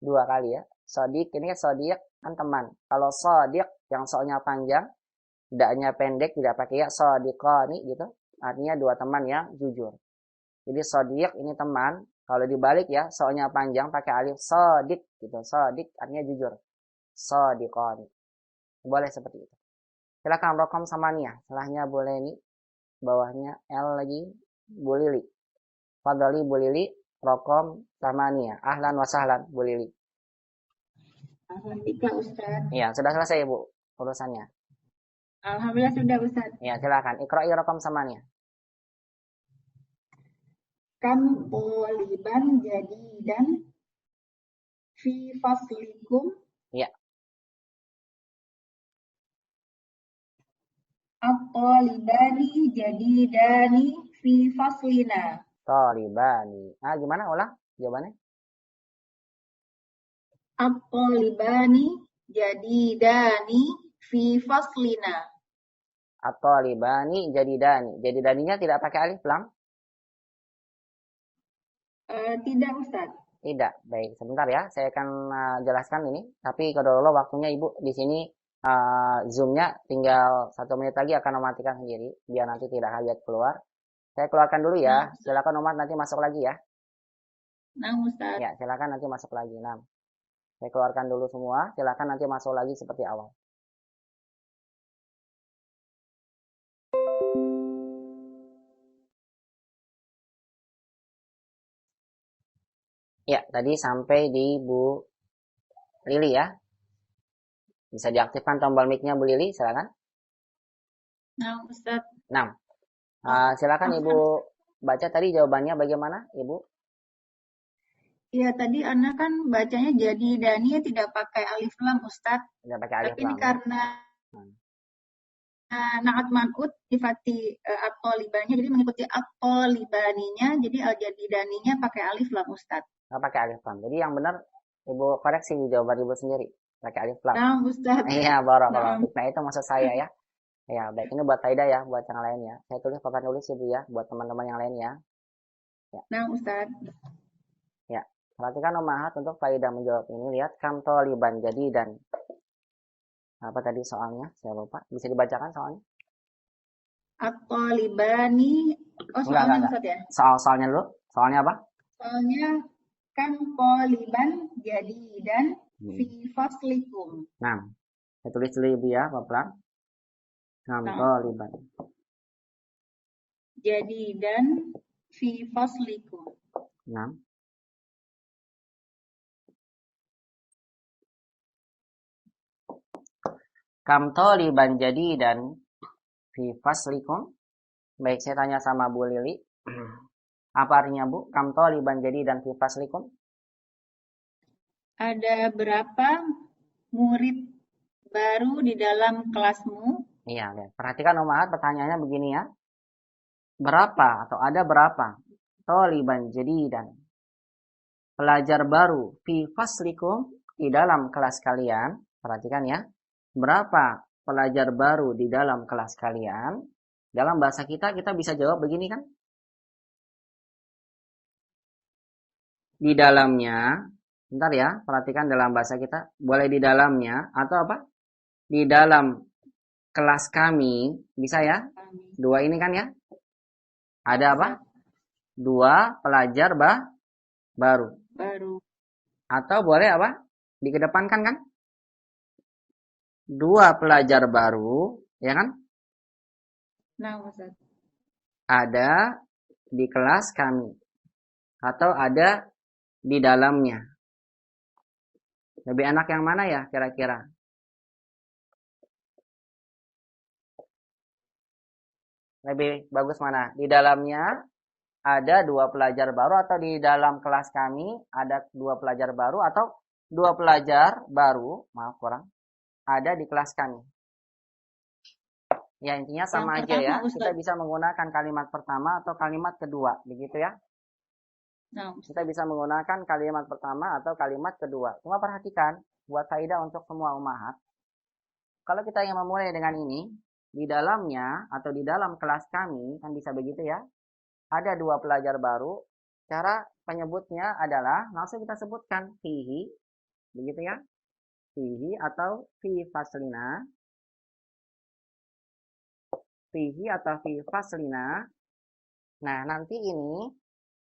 kali ya. Sadiq ini kan sadiq kan teman. Kalau sadiq yang soalnya panjang, daknya pendek tidak pakai ya, sadiqani gitu. Artinya 2 teman yang jujur. Jadi sadiq ini teman. Kalau dibalik ya, soalnya panjang pakai alif sadiq gitu. Sadiq artinya jujur. Sadiqani. Boleh seperti itu. Silakan rokom sama Nia. Setelahnya boleh nih. Bawahnya L lagi. Bu Lili. Fadali Bu Lili. Rokom sama Nia. Ahlan wa sahlan Bu Lili. Alhamdulillah Ustaz. Iya, sudah selesai Bu urusannya. Alhamdulillah sudah Ustaz. Iya, silakan. Iqra'i rokom sama Nia. Kam toliban jadidan fi faslikum. Iya. At-talibani jadidani fi faslina. Talibani. Ah, gimana ulang jawabannya? At-talibani jadidani fi faslina. At-talibani jadidani. Jadidaninya tidak pakai alif lam? Tidak Ustaz. Tidak. Baik, sebentar ya. Saya akan jelaskan ini. Tapi kalau waktunya Ibu di sini Zoom-nya tinggal 1 menit lagi akan mematikan sendiri. Biar nanti tidak hajat keluar. Saya keluarkan dulu ya. Silakan Umat nanti masuk lagi ya. Nah Ustaz. Ya, silakan nanti masuk lagi. Nah, saya keluarkan dulu semua. Silakan nanti masuk lagi seperti awal. Ya, tadi sampai di Bu Lili ya. Bisa diaktifkan tombol mic-nya Bu Lili, silakan. Nah, Ustaz. Nah, silakan Ibu baca tadi jawabannya bagaimana, Ibu? Iya, tadi Ana kan bacanya jadi dani tidak pakai alif lam, Ustaz. Tidak pakai alif lam. Tapi ini karena naat man'ut sifati at-talibanya, jadi mengikuti at-talibaninya, jadi al-jadidaninya pakai alif lam, Ustaz. Nggak pakai alif lam. Jadi yang benar Ibu koreksi di jawaban Ibu sendiri. Pakai alif lam. Nah, Ustaz. Iya, barakallahu. Nah, itu maksud saya ya. Ya, baik. Ini buat Faida ya, buat yang lain ya. Saya tulis papan tulis Ibu ya, buat teman-teman yang lain ya. Ya. Nah, Ustaz. Ya. Perhatikan Ummahat untuk Faida menjawab ini. Lihat kam toliban jadi dan apa tadi soalnya? Saya lupa. Bisa dibacakan soalnya? At-talibani. Oh, soalnya Ustaz ya. Soalnya dulu. Soalnya apa? Soalnya kan taliban jadi dan fi faslikum. Nah, saya tulis dulu Ibu ya, pelan-pelan. Taliban. Jadi dan fi faslikum. Nah. Kam taliban jadi dan fi faslikum. Baik, saya tanya sama Bu Lili. Apa artinya Bu? Kam taliban jadidan fi faslikum? Ada berapa murid baru di dalam kelasmu? Iya, lihat. Perhatikan Ummahat, pertanyaannya begini ya. Berapa atau ada berapa taliban jadidan, pelajar baru fi faslikum, di dalam kelas kalian? Perhatikan ya. Berapa pelajar baru di dalam kelas kalian? Dalam bahasa kita bisa jawab begini kan? Di dalamnya, bentar ya, perhatikan dalam bahasa kita, boleh di dalamnya atau apa? Di dalam kelas kami, bisa ya? Dua ini kan ya? Ada apa? Dua pelajar baru. Atau boleh apa? Dikedepankan kan? Dua pelajar baru, ya kan? Nah, Ustaz. Ada di kelas kami. Atau ada di dalamnya. Lebih enak yang mana ya kira-kira? Lebih bagus mana? Di dalamnya ada dua pelajar baru atau di dalam kelas kami ada dua pelajar baru atau dua pelajar baru, maaf kurang, ada di kelas kami. Ya intinya sama aja ya. Kita bisa menggunakan kalimat pertama atau kalimat kedua, begitu ya. Kita bisa menggunakan kalimat pertama atau kalimat kedua. Cuma perhatikan, buat faedah untuk semua ummahat. Kalau kita ingin memulai dengan ini, di dalamnya atau di dalam kelas kami, kan bisa begitu ya. Ada dua pelajar baru. Cara penyebutnya adalah, langsung kita sebutkan fihi, begitu ya. Fihi atau fi faslina. Fihi atau fi faslina. Nah, nanti ini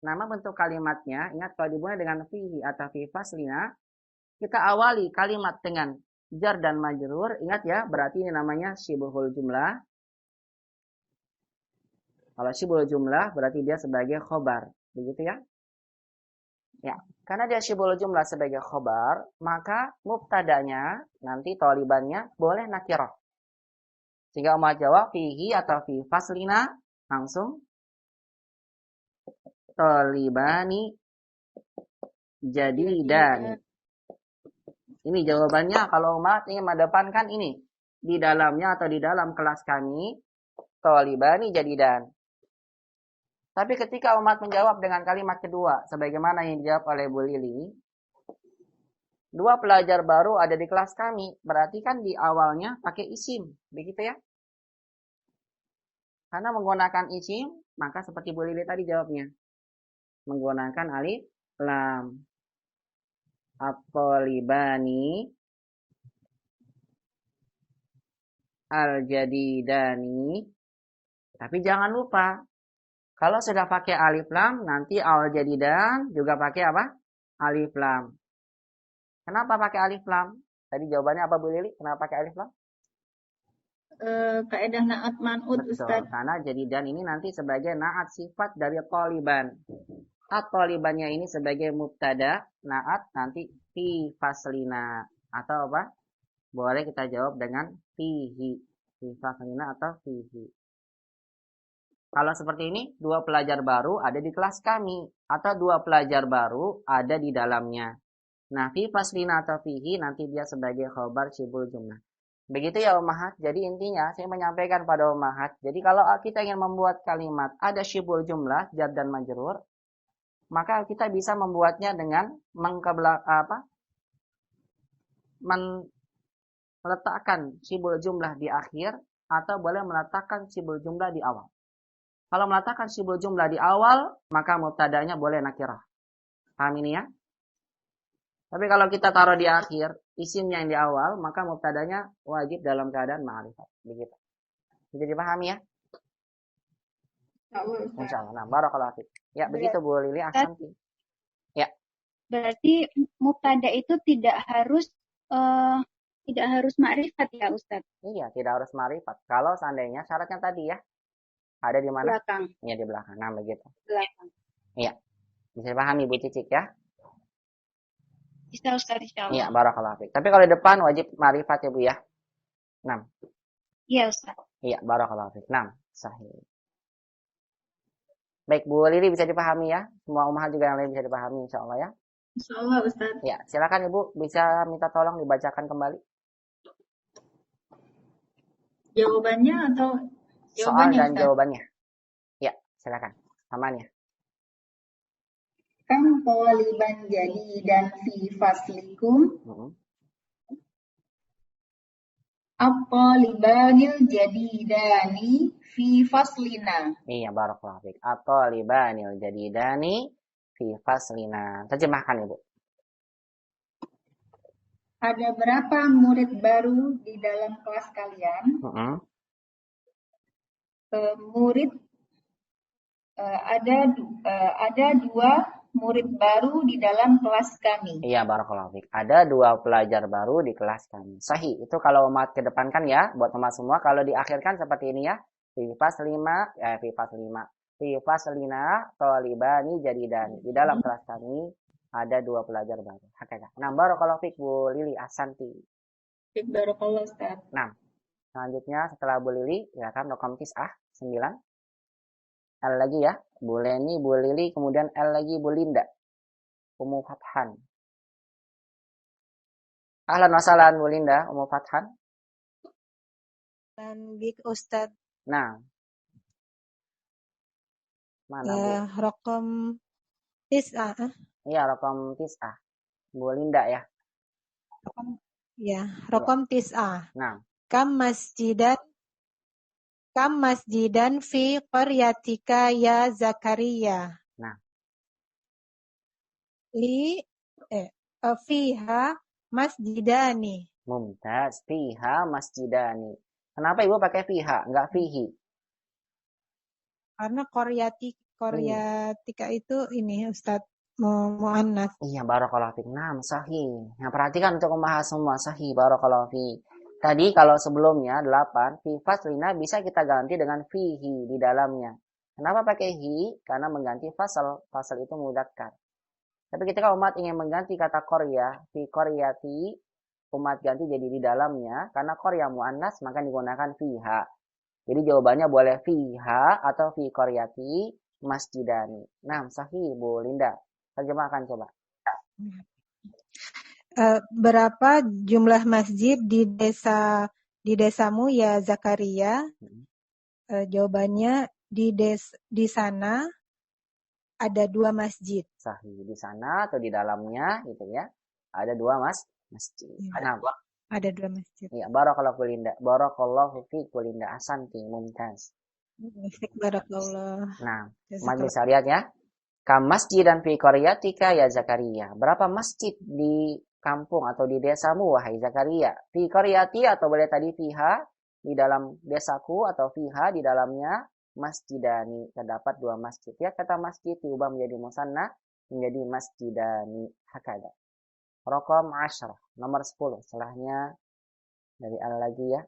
nama bentuk kalimatnya, ingat kalau dimulai dengan fihi atau fi faslina, kita awali kalimat dengan jar dan majrur, ingat ya, berarti ini namanya syibhul jumlah. Kalau syibhul jumlah berarti dia sebagai khobar, begitu ya. Ya, karena dia syibhul jumlah sebagai khobar, maka mubtadanya, nanti talibannya boleh nakirah. Sehingga ummahat jawab fihi atau fi faslina, langsung talibani jadidan. Ini jawabannya kalau umat ingin mendepankan ini. Di dalamnya atau di dalam kelas kami, talibani jadidan. Tapi ketika umat menjawab dengan kalimat kedua, sebagaimana yang dijawab oleh Bu Lili, dua pelajar baru ada di kelas kami, berarti kan di awalnya pakai isim, begitu ya? Karena menggunakan isim, maka seperti Bu Lili tadi jawabnya. Menggunakan alif lam. At-talibani al-jadidani. Tapi jangan lupa, kalau sudah pakai alif lam, nanti al-jadidan juga pakai apa? Alif lam. Kenapa pakai alif lam? Tadi jawabannya apa Bu Lili? Kenapa pakai alif lam? Kaidah naat man'ud, Ustaz. Karena jadidan ini nanti sebagai naat sifat dari taliban. At-talibannya ini sebagai mubtada, naat nanti fi faslina. Atau apa? Boleh kita jawab dengan fihi. Fi faslina atau fihi. Kalau seperti ini, dua pelajar baru ada di kelas kami. Atau dua pelajar baru ada di dalamnya. Nah, fi faslina atau fihi nanti dia sebagai khobar syibhul jumlah. Begitu ya ummahat. Jadi intinya saya menyampaikan pada ummahat. Jadi kalau kita ingin membuat kalimat ada syibhul jumlah, jar dan majrur, maka kita bisa membuatnya dengan meletakkan syibhul jumlah di akhir atau boleh meletakkan syibhul jumlah di awal. Kalau meletakkan syibhul jumlah di awal, maka mubtadanya boleh nakirah. Paham ini ya? Tapi kalau kita taruh di akhir, isimnya yang di awal, maka mubtadanya wajib dalam keadaan ma'rifat. Begitu. Bisa dipahami ya? Insyaallah. Nah, barakallahu fiik. Ya, begitu Bu Lili, ahsanti. Ya. Berarti mubtada itu tidak harus ma'rifat ya, Ustaz? Iya, tidak harus ma'rifat. Kalau seandainya syaratnya tadi ya. Ada di mana? Belakang. Iya, di belakang. Nah, begitu. Belakang. Iya. Bisa dipahami Bu Cicik ya? Bisa, Ustaz, insyaallah. Iya, barakallahu fiik. Tapi kalau di depan wajib ma'rifat ya Bu ya. 6. Iya, Ustaz. Iya, barakallahu fiik. 6. Sahih. Baik, Bu Lili bisa dipahami ya? Semua umat juga yang lain bisa dipahami insya Allah ya? Insya Allah Ustaz. Ya, silakan Ibu bisa minta tolong dibacakan kembali. Jawabannya atau Soal jawabannya dan Ustaz? jawabannya. Ya, silakan. Amannya. Kam taliban jadidan fi faslikum at-talibanil jadidani fi faslina. Iya, barakallahu fiik. At-talibanil jadidani fi faslina. Terjemahkan Ibu. Ada berapa murid baru di dalam kelas kalian? Ada dua murid baru di dalam kelas kami. Iya, barakallahu fiik. Ada 2 pelajar baru di kelas kami. Sahih. Itu kalau umat kedepankan ya, buat umat semua. Kalau diakhirkan seperti ini ya. Fi faslina thalibani jadidan. Di dalam kelas kami ada 2 pelajar baru. Hakika. Nah, barakallahu fiik Bu Lili Ahsanti. Barakallahu Ustaz. Nah, selanjutnya setelah Bu Lili, silakan raqam 9. L lagi ya, Bu Leni, Bu Lili, kemudian L lagi Bu Linda. Ummu Fathan. Ahlan wa sahlan Bu Linda, Ummu Fathan. Dan bik Ustaz. Nah. Mana Bu? Raqam 9. Iya, raqam 9. Bu Linda ya. Raqam 9. Nah. Kam masjidan fi qaryatika ya Zakaria. Nah. Fiha masjidani. Mumtaz, fiha masjidani. Kenapa Ibu pakai fiha, enggak fihi? Karena qaryatika itu ini Ustaz muannas. Iya, barakallahu fiik. Nah, sahih. Nah, perhatikan untuk membahas semua sahih, barakallahu fiik. Tadi kalau sebelumnya 8, fi faslina bisa kita ganti dengan fihi di dalamnya. Kenapa pakai hi? Karena mengganti fasal. Fasal itu mudzakkar. Tapi ketika umat ingin mengganti kata qarya, fi qaryati, umat ganti jadi di dalamnya. Karena qarya muannas, maka digunakan fiha. Jadi jawabannya boleh fiha atau fi qaryati masjidani. Nah, sahih Bu Linda. Terjemahkan coba. Berapa jumlah masjid di desamu ya Zakaria? Jawabannya di sana ada 2 masjid. Sahih. Di sana atau di dalamnya gitu ya. Ada 2 masjid. Ada 2 masjid. Ya, barakallahu fi Linda. Barakallahu fi Linda. Ahsanti, mumtaz. Barakallah. Nah, umat bisa lihat ya. Kam masjidan fi qaryatika ya Zakaria. Berapa masjid di kampung atau di desamu wahai Zakaria? Fi qaryati atau boleh tadi fiha di dalam desaku atau fiha di dalamnya masjidani. Terdapat 2 masjid. Ya, kata masjid diubah menjadi musanna menjadi masjidani. Hakada. Raqam 10, nomor 10. Setelahnya dari Al lagi ya.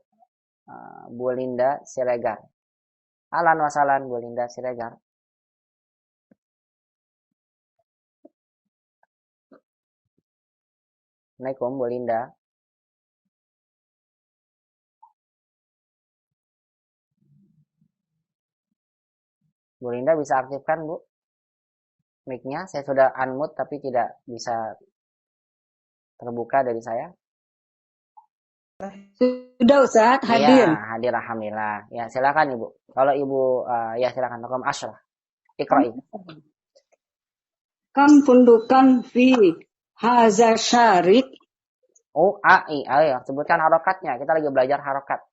Bu Linda Siregar. Ahlan wa sahlan Bu Linda Siregar. Assalamualaikum Bu Linda. Bu Linda bisa aktifkan Bu mic-nya. Saya sudah unmute tapi tidak bisa terbuka dari saya. Sudah Ustaz, hadir. Ya, hadir alhamdulillah. Ya, silakan Ibu. Kalau Ibu ya silakan raqam 10. Iqra'i. Kam pundukan fi haza syarik. Oh, ayo sebutkan harokatnya. Kita lagi belajar harokat.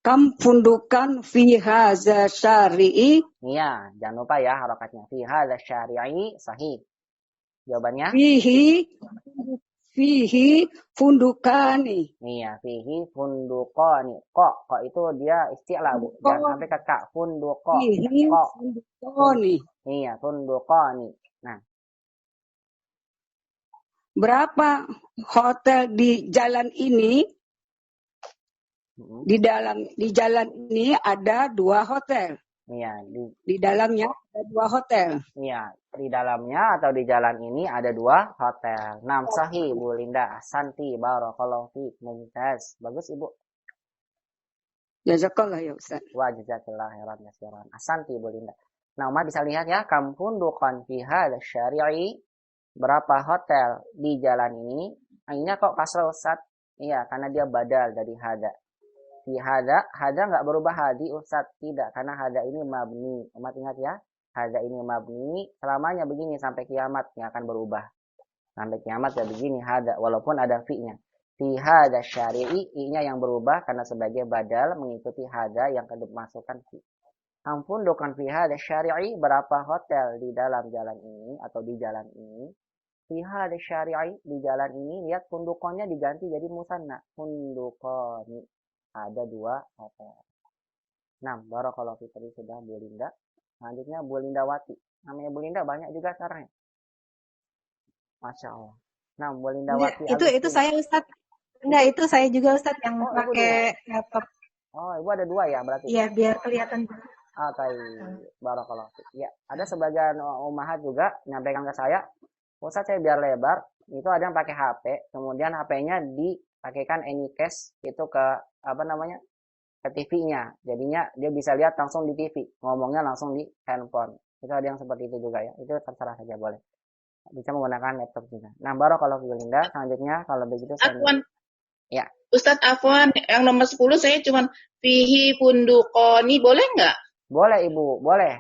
Kam pundukan fi haza syari'i. Iya, jangan lupa ya harokatnya. Fi haza syari'i sahih. Jawabannya? Fihi fundukani. Iya, fihi fundukani. Kok itu dia istilah Bu. Jangan sampai ke kak. Funduko. Fihi fundukani. Iya, fundukani. Nah. Berapa hotel di jalan ini? Di jalan ini ada 2 hotel. Iya, di dalamnya ada 2 hotel. Iya, di dalamnya atau di jalan ini ada 2 hotel. Nah, sahih Bu Linda. Santi barakallahu fiik. Mumtaz. Bagus Ibu. Jazakallah ya Ustaz. Wa jazakallah khairan katsiran. Ahsanti Bu Linda. Nah, Umat bisa lihat ya, kam funduqan fi hadzal syari'i, berapa hotel di jalan ini. Akhirnya kok kasrah Ustaz? Iya, karena dia badal dari hada. Fi hada enggak berubah hadi Ustaz, tidak, karena hada ini mabni. Umat ingat ya, hada ini mabni, selamanya begini sampai kiamat yang akan berubah. Sampai kiamat ya begini hada, walaupun ada fi-nya. Fi hada syari'i, i-nya yang berubah karena sebagai badal mengikuti hada yang masukkan fi. Ampun dokan fi hada syari'i, berapa hotel di dalam jalan ini atau di jalan ini. Fi hada syari'i, di jalan ini, lihat fundukonnya diganti jadi musanna. Fundukoni, ada 2 hotel. 6. Barakallahu fi tadi sudah Bu Linda. Selanjutnya Bu Lindawati. Namanya Bu Linda banyak juga sekarang. Masya Allah. Nah, Bu Lindawati. Itu saya Ustaz. Enggak, itu saya juga Ustaz yang pakai laptop. Oh, Ibu ada 2 ya berarti? Iya, biar kelihatan. Barakallahu. Ya, ada sebagian ummahat juga nyampaikan ke saya, Ustaz saya biar lebar, itu ada yang pakai HP, kemudian HP-nya dipakaikan Anycast itu ke ke TV-nya. Jadinya dia bisa lihat langsung di TV, ngomongnya langsung di handphone. Itu ada yang seperti itu juga ya. Itu terserah saja boleh. Bisa menggunakan laptop juga. Nah, barakallahu fi Linda. Selanjutnya kalau begitu Afwan. Ya. Ustadz Afwan, yang nomor 10 saya cuma fihi fundukoni, boleh nggak? Boleh Ibu, boleh.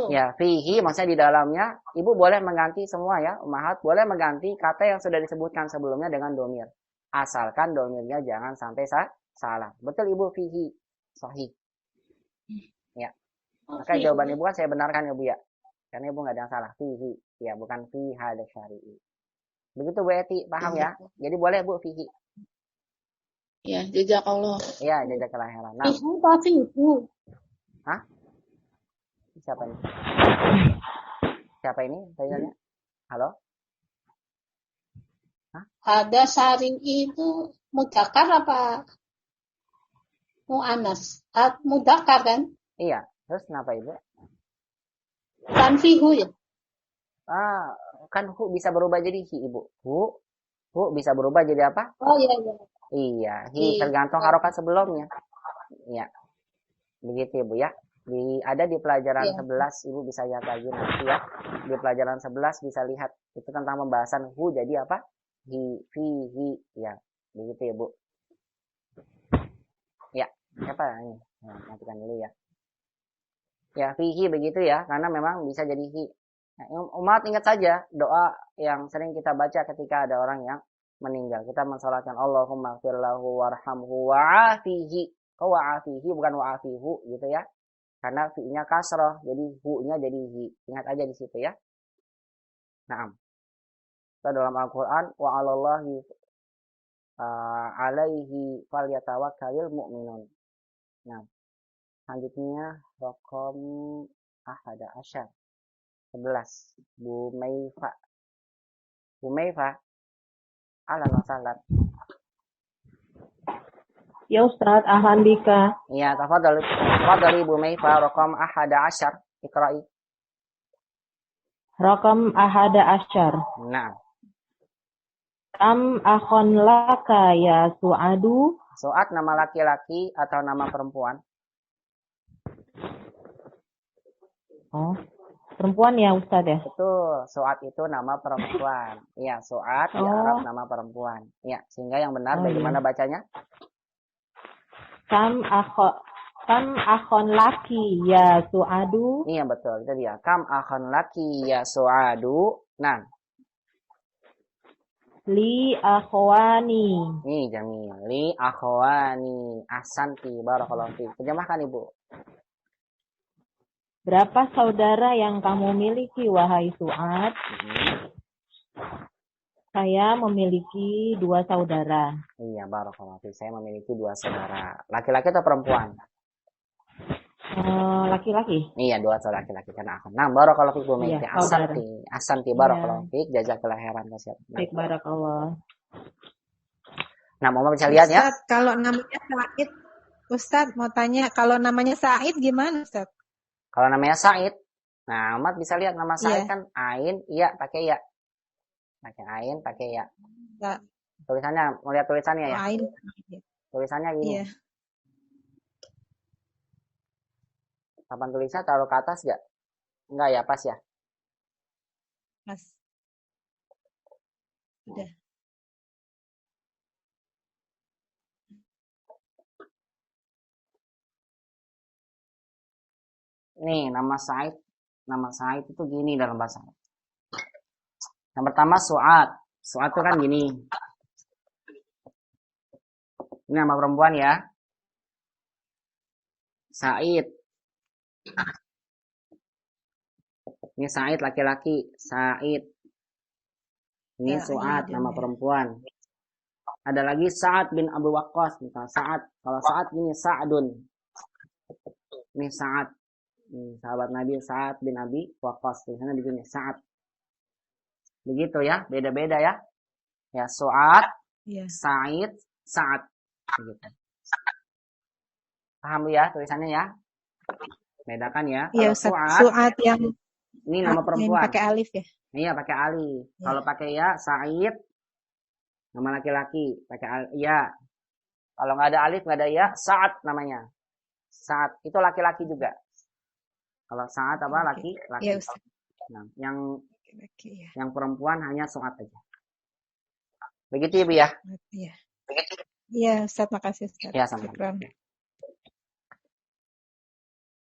Ya, fihi maksudnya di dalamnya, Ibu boleh mengganti semua ya, ummahat boleh mengganti kata yang sudah disebutkan sebelumnya dengan domir. Asalkan domirnya jangan sampai salah. Betul Ibu, fihi. Sahih. Ya. Maka jawaban Ibu kan saya benarkan ya Bu ya. Karena Ibu nggak ada yang salah. Fihi. Ya, bukan fi hada syari'i. Begitu Bu Eti, paham ya? Jadi boleh Bu, fihi. Ya, jazakallah. Ya, jazakallah khairan. Nah. Ibu. Hah? Siapa ini? Siapa ini? Tanya. Halo? Hah? Ada syari'i itu mudzakkar apa muannas? Mudzakkar kan? Iya. Terus kenapa Ibu? Tanfihu ya? Kan hu bisa berubah jadi hi Ibu. Hu bisa berubah jadi apa? Oh iya. Iya, hi tergantung harokat sebelumnya. Iya. Begitu Ibu ya. Ada di pelajaran 11, Ibu bisa lihat lagi nanti ya. Di pelajaran 11 bisa lihat itu tentang pembahasan hu jadi apa? Hi, fi, hi, ya. Begitu ya, Bu. Ya, apa ini? Nah, matikan dulu ya. Ya, fihi begitu ya, karena memang bisa jadi hi. Nah, umat ingat saja doa yang sering kita baca ketika ada orang yang meninggal. Kita mensalatkan Allahumma ighfir lahu warhamhu wa'afihi. Kau wa'afihi bukan wa'afihu gitu ya. Karena fi-nya kasrah, jadi hu-nya jadi hi. Ingat aja di situ ya. Naam. Kita dalam Al-Qur'an wa 'alallahi alaihi falyatawakkalul mu'minun. Nah, selanjutnya raqam ahada asyar 11 Bu Meifa ahlan wa sahlan. Ya Ustaz, ahlan bika. Iya, tafadhal Bu Meifa raqam ahada asyar. Iqra'i. Raqam ahada asyar. Nah. Kam akhon laka ya Su'adu. Su'ad nama laki-laki atau nama perempuan? Oh, perempuan ya Ustaz ya? Betul, Su'ad itu nama perempuan. Iya, Su'ad di Arab nama perempuan. Iya, sehingga yang benar bagaimana bacanya? Kam akhon laki ya Su'adu. Iya, betul. Itu dia. Kam akhon laki ya Su'adu. Nah. Li akhwani. Nih, Jamil. Li akhwani. Ahsanti. Barakallahu fiik. Terjemahkan, Ibu. Berapa saudara yang kamu miliki, wahai Su'ad? Saya memiliki 2 saudara. Iya, barakallahu fiik. Saya memiliki 2 saudara. Laki-laki atau perempuan? Laki-laki. Iya, 2 saudara laki-laki karena akan. Nah, barakallahu fiik Bu Meifi. Ahsanti barakallahu fiik. Jazakallahu khairan katsiran. Baik, barakallah. Nah, Mama bisa lihat ya. Ustaz, kalau namanya Said, Ustaz mau tanya, kalau namanya Said gimana Ustaz? Kalau namanya Said, nah Umat bisa lihat nama Said kan ain, iya pakai ya. Pakai ain, pakai ya. Tulisannya, mau lihat tulisannya ya? Ain. Tulisannya gini. Iya. Papan tulisnya taruh ke atas nggak? Enggak ya, pas ya? Mas. Udah. Nih, nama Said. Nama Said itu gini dalam bahasa Arab. Yang pertama Su'ad. Su'ad itu kan gini. Ini nama perempuan ya. Said. Ini Said laki-laki. Said. Ini Su'ad nama perempuan. Ada lagi Sa'ad bin Abu Waqqas. Misalnya Sa'ad. Kalau Sa'ad ini Sa'dun. Ini Sa'ad. Ini sahabat Nabi Sa'ad bin Abi Waqqas. Tulisannya begini Sa'ad. Begitu ya. Beda-beda ya. Ya Su'ad. Said. Sa'ad. Begitu. Paham ya tulisannya ya? Bedakan ya. Iya, Su'ad yang ini nama perempuan. Pakai alif ya? Iya, pakai alif. Ya. Kalau pakai ya, Said nama laki-laki, pakai ya. Kalau nggak ada alif, nggak ada ya, Sa'ad namanya. Sa'ad itu laki-laki juga. Kalau Sa'ad apa laki-laki. Ya, nah, yang perempuan hanya Su'ad aja. Begitu ya, Bu ya? Iya. Begitu. Iya, Ustaz, makasih Ustaz. Ya, sama-sama.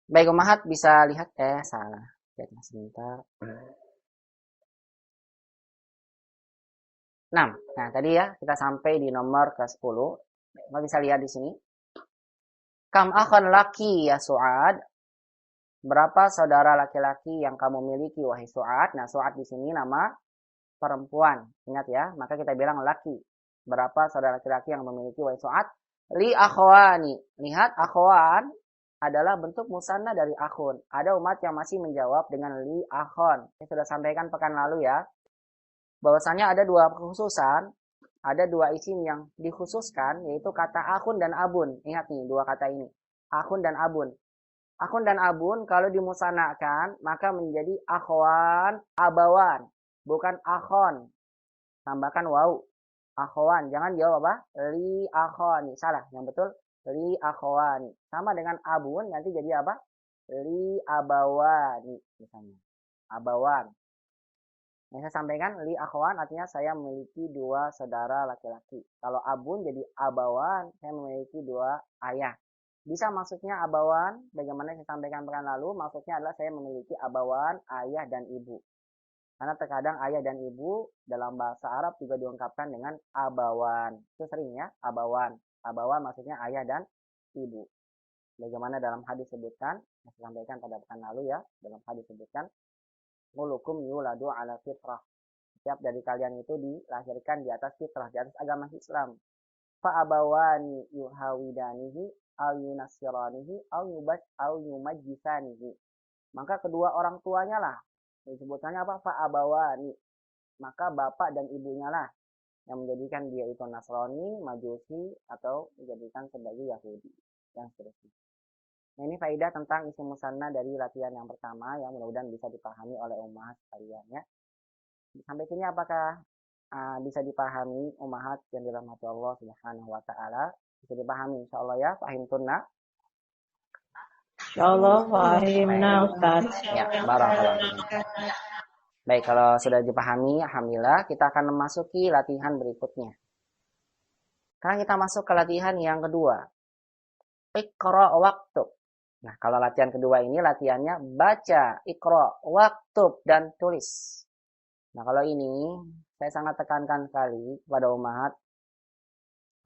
Baik, Ummahat bisa lihat salah. Lihat sebentar. 6. Nah, tadi ya kita sampai di nomor ke-10. Mau bisa lihat di sini. Kam akhan laki ya Su'ad? Berapa saudara laki-laki yang kamu miliki wahai Su'ad? Nah, Su'ad di sini nama perempuan. Ingat ya, maka kita bilang laki. Berapa saudara laki-laki yang memiliki wahai Su'ad? Li akhwani. Lihat akhwan adalah bentuk musanna dari akhun. Ada umat yang masih menjawab dengan li akhon. Saya sudah sampaikan pekan lalu ya. Bahwasanya ada dua kekhususan, ada dua isim yang dikhususkan, yaitu kata akhun dan abun. Ingat nih dua kata ini, akhun dan abun. Akhun dan abun kalau dimusanakan maka menjadi akhwan, abawan, bukan akhon. Tambahkan waw, akhwan. Jangan jawab apa? Li akhoni. Salah, yang betul li akhwani. Sama dengan abun nanti jadi apa? Li abawani misalnya. Abawan. Yang saya sampaikan, li akhwan artinya saya memiliki dua saudara laki-laki. Kalau abun jadi abawan, saya memiliki dua ayah. Bisa maksudnya abawan, bagaimana saya sampaikan pekan lalu, maksudnya adalah saya memiliki abawan, ayah dan ibu. Karena terkadang ayah dan ibu dalam bahasa Arab juga diungkapkan dengan abawan. Itu sering ya, abawan. Abawan maksudnya ayah dan ibu. Bagaimana dalam hadis sebutkan, saya sampaikan pada pekan lalu ya, dalam hadis sebutkan, mulukum yuladu ala fitrah. Setiap dari kalian itu dilahirkan di atas fitrah, di atas agama Islam. Fa abawani yuhawidanihi au yunasiranihi au yumajjisanihi. Maka kedua orang tuanya lah. Disebutkannya apa? Fa abawani. Maka bapak dan ibunya lah yang menjadikan dia itu Nasrani, Majusi atau menjadikan sebagai Yahudi yang seterusnya. Nah, ini faedah tentang isim musanna dari latihan yang pertama yang mudah-mudahan bisa dipahami oleh ummahat sekalian ya. Sampai sini apakah bisa dipahami ummahat yang dirahmati Allah Subhanahu wa taala? Bisa dipahami insyaallah ya, pahim tunna? Insyaallah pahimna Ustaz. Ya, barakallahu. Baik, kalau sudah dipahami alhamdulillah, kita akan memasuki latihan berikutnya. Sekarang kita masuk ke latihan yang kedua. Iqra waktu. Nah, kalau latihan kedua ini latihannya baca, ikra, waktub, dan tulis. Nah, kalau ini saya sangat tekankan sekali kepada ummahat.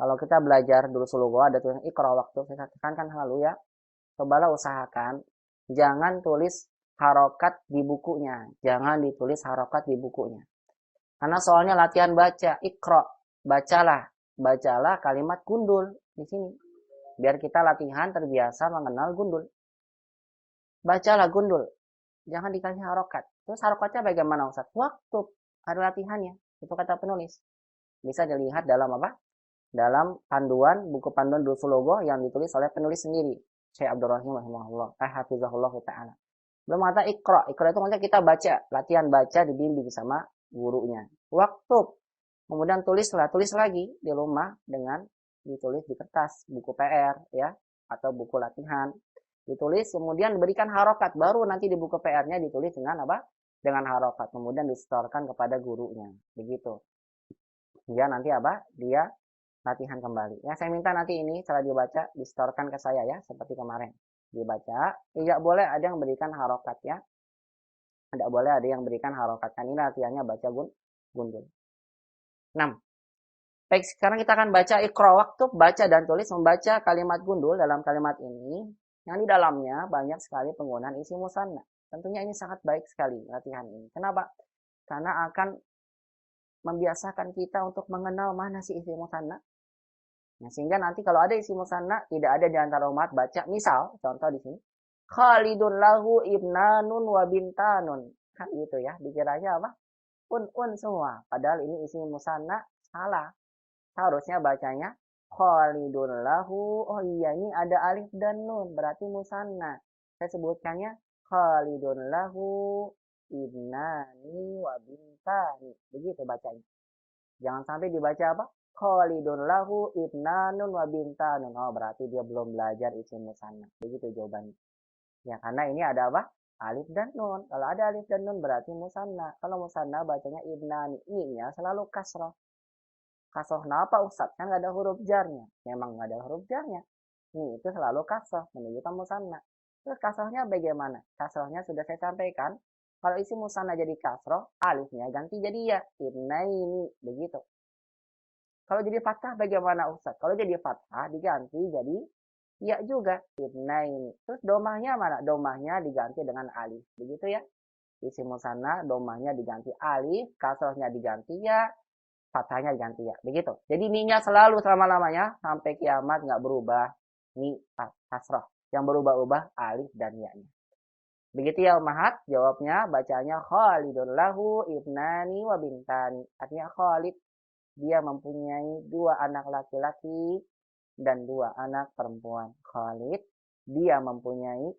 Kalau kita belajar dulu sulugo ada tulisan ikra waktub, saya tekankan selalu ya. Cobalah usahakan jangan tulis harokat di bukunya. Jangan ditulis harokat di bukunya. Karena soalnya latihan baca, ikra, bacalah. Bacalah kalimat gundul di sini. Biar kita latihan terbiasa mengenal gundul. Bacalah gundul. Jangan dikasih harokat. Terus harokatnya bagaimana Ustaz? Waktu. Ada latihannya. Itu kata penulis. Bisa dilihat dalam apa? Dalam panduan, buku panduan Durusul Logo yang ditulis oleh penulis sendiri. Syekh Abdul Rahim rahimahullah. Hafizahullah ta'ala. Belum kata ikra. Ikra itu maksudnya kita baca. Latihan baca dibimbing sama gurunya. Waktu. Kemudian tulislah. Tulis lagi di rumah dengan ditulis di kertas, buku PR ya, atau buku latihan. Ditulis, kemudian diberikan harokat. Baru nanti di buku PR-nya ditulis dengan apa? Dengan harokat. Kemudian disetorkan kepada gurunya. Begitu. Dia nanti apa? Dia latihan kembali. Ya, saya minta nanti ini setelah dibaca, disetorkan ke saya ya. Seperti kemarin. Dibaca. Tidak boleh ada yang berikan harokat ya. Tidak boleh ada yang berikan harokat. Kan ini latihannya baca gundul. 6. Baik, sekarang kita akan baca ikra waktu, baca dan tulis, membaca kalimat gundul. Dalam kalimat ini, yang di dalamnya banyak sekali penggunaan isi musanna. Tentunya ini sangat baik sekali latihan ini. Kenapa? Karena akan membiasakan kita untuk mengenal mana sih isi musanna. Nah, sehingga nanti kalau ada isi musanna, tidak ada di antara umat baca. Misal, contoh di sini. Khalidun lahu ibnanun wa bintanun. Kan gitu ya, dikiranya apa? Un semua. Padahal ini isi musanna salah. Harusnya bacanya Khalidun lahu. Oh iya, ini ada alif dan nun, berarti musanna. Saya sebutkannya Khalidun lahu ibnani wa bintani. Begitu bacanya. Jangan sampai dibaca apa? Khalidun lahu ibnanun wa bintanun. Oh, berarti dia belum belajar isi musanna. Begitu jawabannya. Ya, karena ini ada apa? Alif dan nun. Kalau ada alif dan nun berarti musanna. Kalau musanna bacanya ibnani. I-nya selalu kasroh. Kasroh apa Ustaz? Kan nggak ada huruf jarnya. Memang nggak ada huruf jarnya. Ini itu selalu kasroh, menunjukkan musanna. Terus kasrohnya bagaimana? Kasrohnya sudah saya sampaikan. Kalau isi musanna jadi kasroh, alifnya ganti jadi ya. Ibnaini, begitu. Kalau jadi fathah bagaimana Ustaz? Kalau jadi fathah diganti jadi ya juga. Ibnaini. Terus domahnya mana? Domahnya diganti dengan alif. Begitu ya. Isi musanna, domahnya diganti alif, kasrohnya diganti ya. Fathahnya diganti ya, begitu. Jadi ninya selalu selama-lamanya sampai kiamat nggak berubah ni kasroh. Yang berubah-ubah alif dan ya-nya. Begitu ya Ummahat, jawabnya bacanya Khalidun lahu ibnani wa bintani. Artinya Khalid dia mempunyai 2 anak laki-laki dan 2 anak perempuan. Khalid dia mempunyai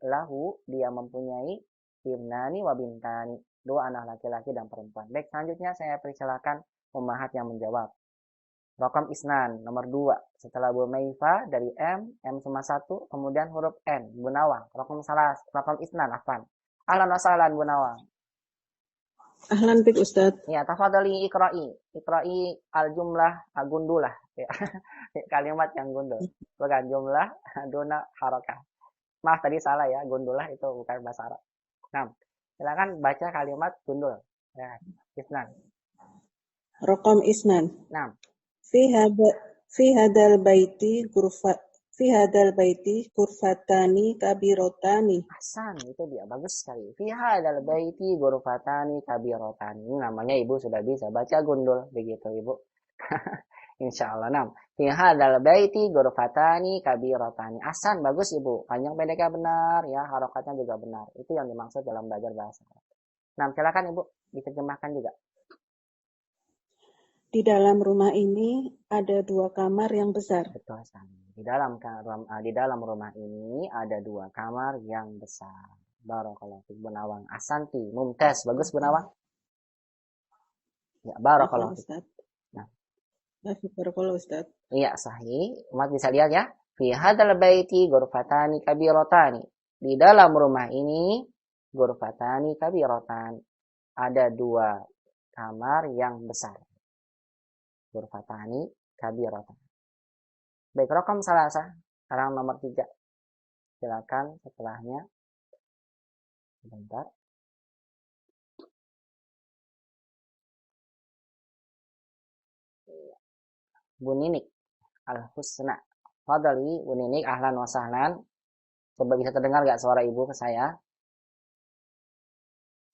ibnani wa bintani, 2 anak laki-laki dan perempuan. Baik, selanjutnya saya persilakan Ummahat yang menjawab. Rokam isnan, nomor 2. Setelah Bu Maifa dari M cuma 1, kemudian huruf N, Bu Nawang. Rokam isnan, afan. Ahlan wa sahlan Bu Nawang. Ahlan bik Ustaz. Ya, tafadhali ikra'i al-jumlah gundulah. Kalimat yang gundul. Bukan jumlah, duna harakah. Maaf tadi salah ya, gundulah itu bukan bahasa Arab. Nah, silakan baca kalimat gundul. Ya, isnan. Raqam isnan. Nah. Fi hadal baiti ghurfatani kabirotani. Ahsan, itu dia bagus sekali. Fi hadal baiti ghurfatani kabirotani. Namanya Ibu sudah bisa baca gundul begitu Ibu. Insyaallah. Nah, fi hadal baiti ghurfatani kabirotani. Ahsan, bagus Ibu. Panjang pendeknya benar ya, harokatnya juga benar. Itu yang dimaksud dalam belajar bahasa Arab. Nah, silakan Ibu diterjemahkan juga. Di dalam rumah ini ada 2 kamar yang besar. Betul sekali. Di dalam rumah ini ada 2 kamar yang besar. Barakallahu fiik Bu Nawang. Ahsanti, mumtaz. Bagus Bu Nawang. Ya, barakallahu fiik. Nah. Barakallahu Ustaz. Iya, sahih. Umat bisa lihat ya. Fi hadzal baiti ghurfatani kabiratani. Di dalam rumah ini ghurfatani kabiratan. Ada 2 kamar yang besar. Ghurfatani kabiratan. Baik, rokam salasa. Sekarang nomor 3. Silakan setelahnya. Sebentar. Bu Ninik Al-Husna. Fadali Bu Ninik, ahlan wa sahlan. Coba bisa terdengar gak suara Ibu ke saya?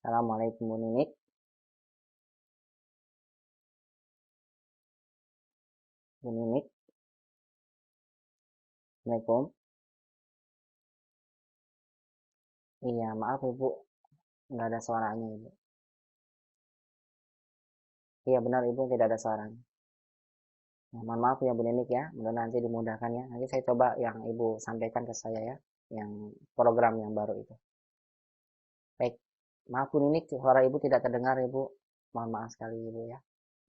Assalamualaikum Bu Ninik. Bu Ninik. Assalamualaikum. Iya, maaf Ibu. Nggak ada suaranya Ibu. Iya benar Ibu, tidak ada suaranya. Nah, mohon maaf ya Bu Ninik ya. Mudah nanti dimudahkan ya. Nanti saya coba yang Ibu sampaikan ke saya ya. Yang program yang baru itu. Baik. Maaf Bu Ninik, suara Ibu tidak terdengar Ibu. Mohon maaf sekali Ibu ya.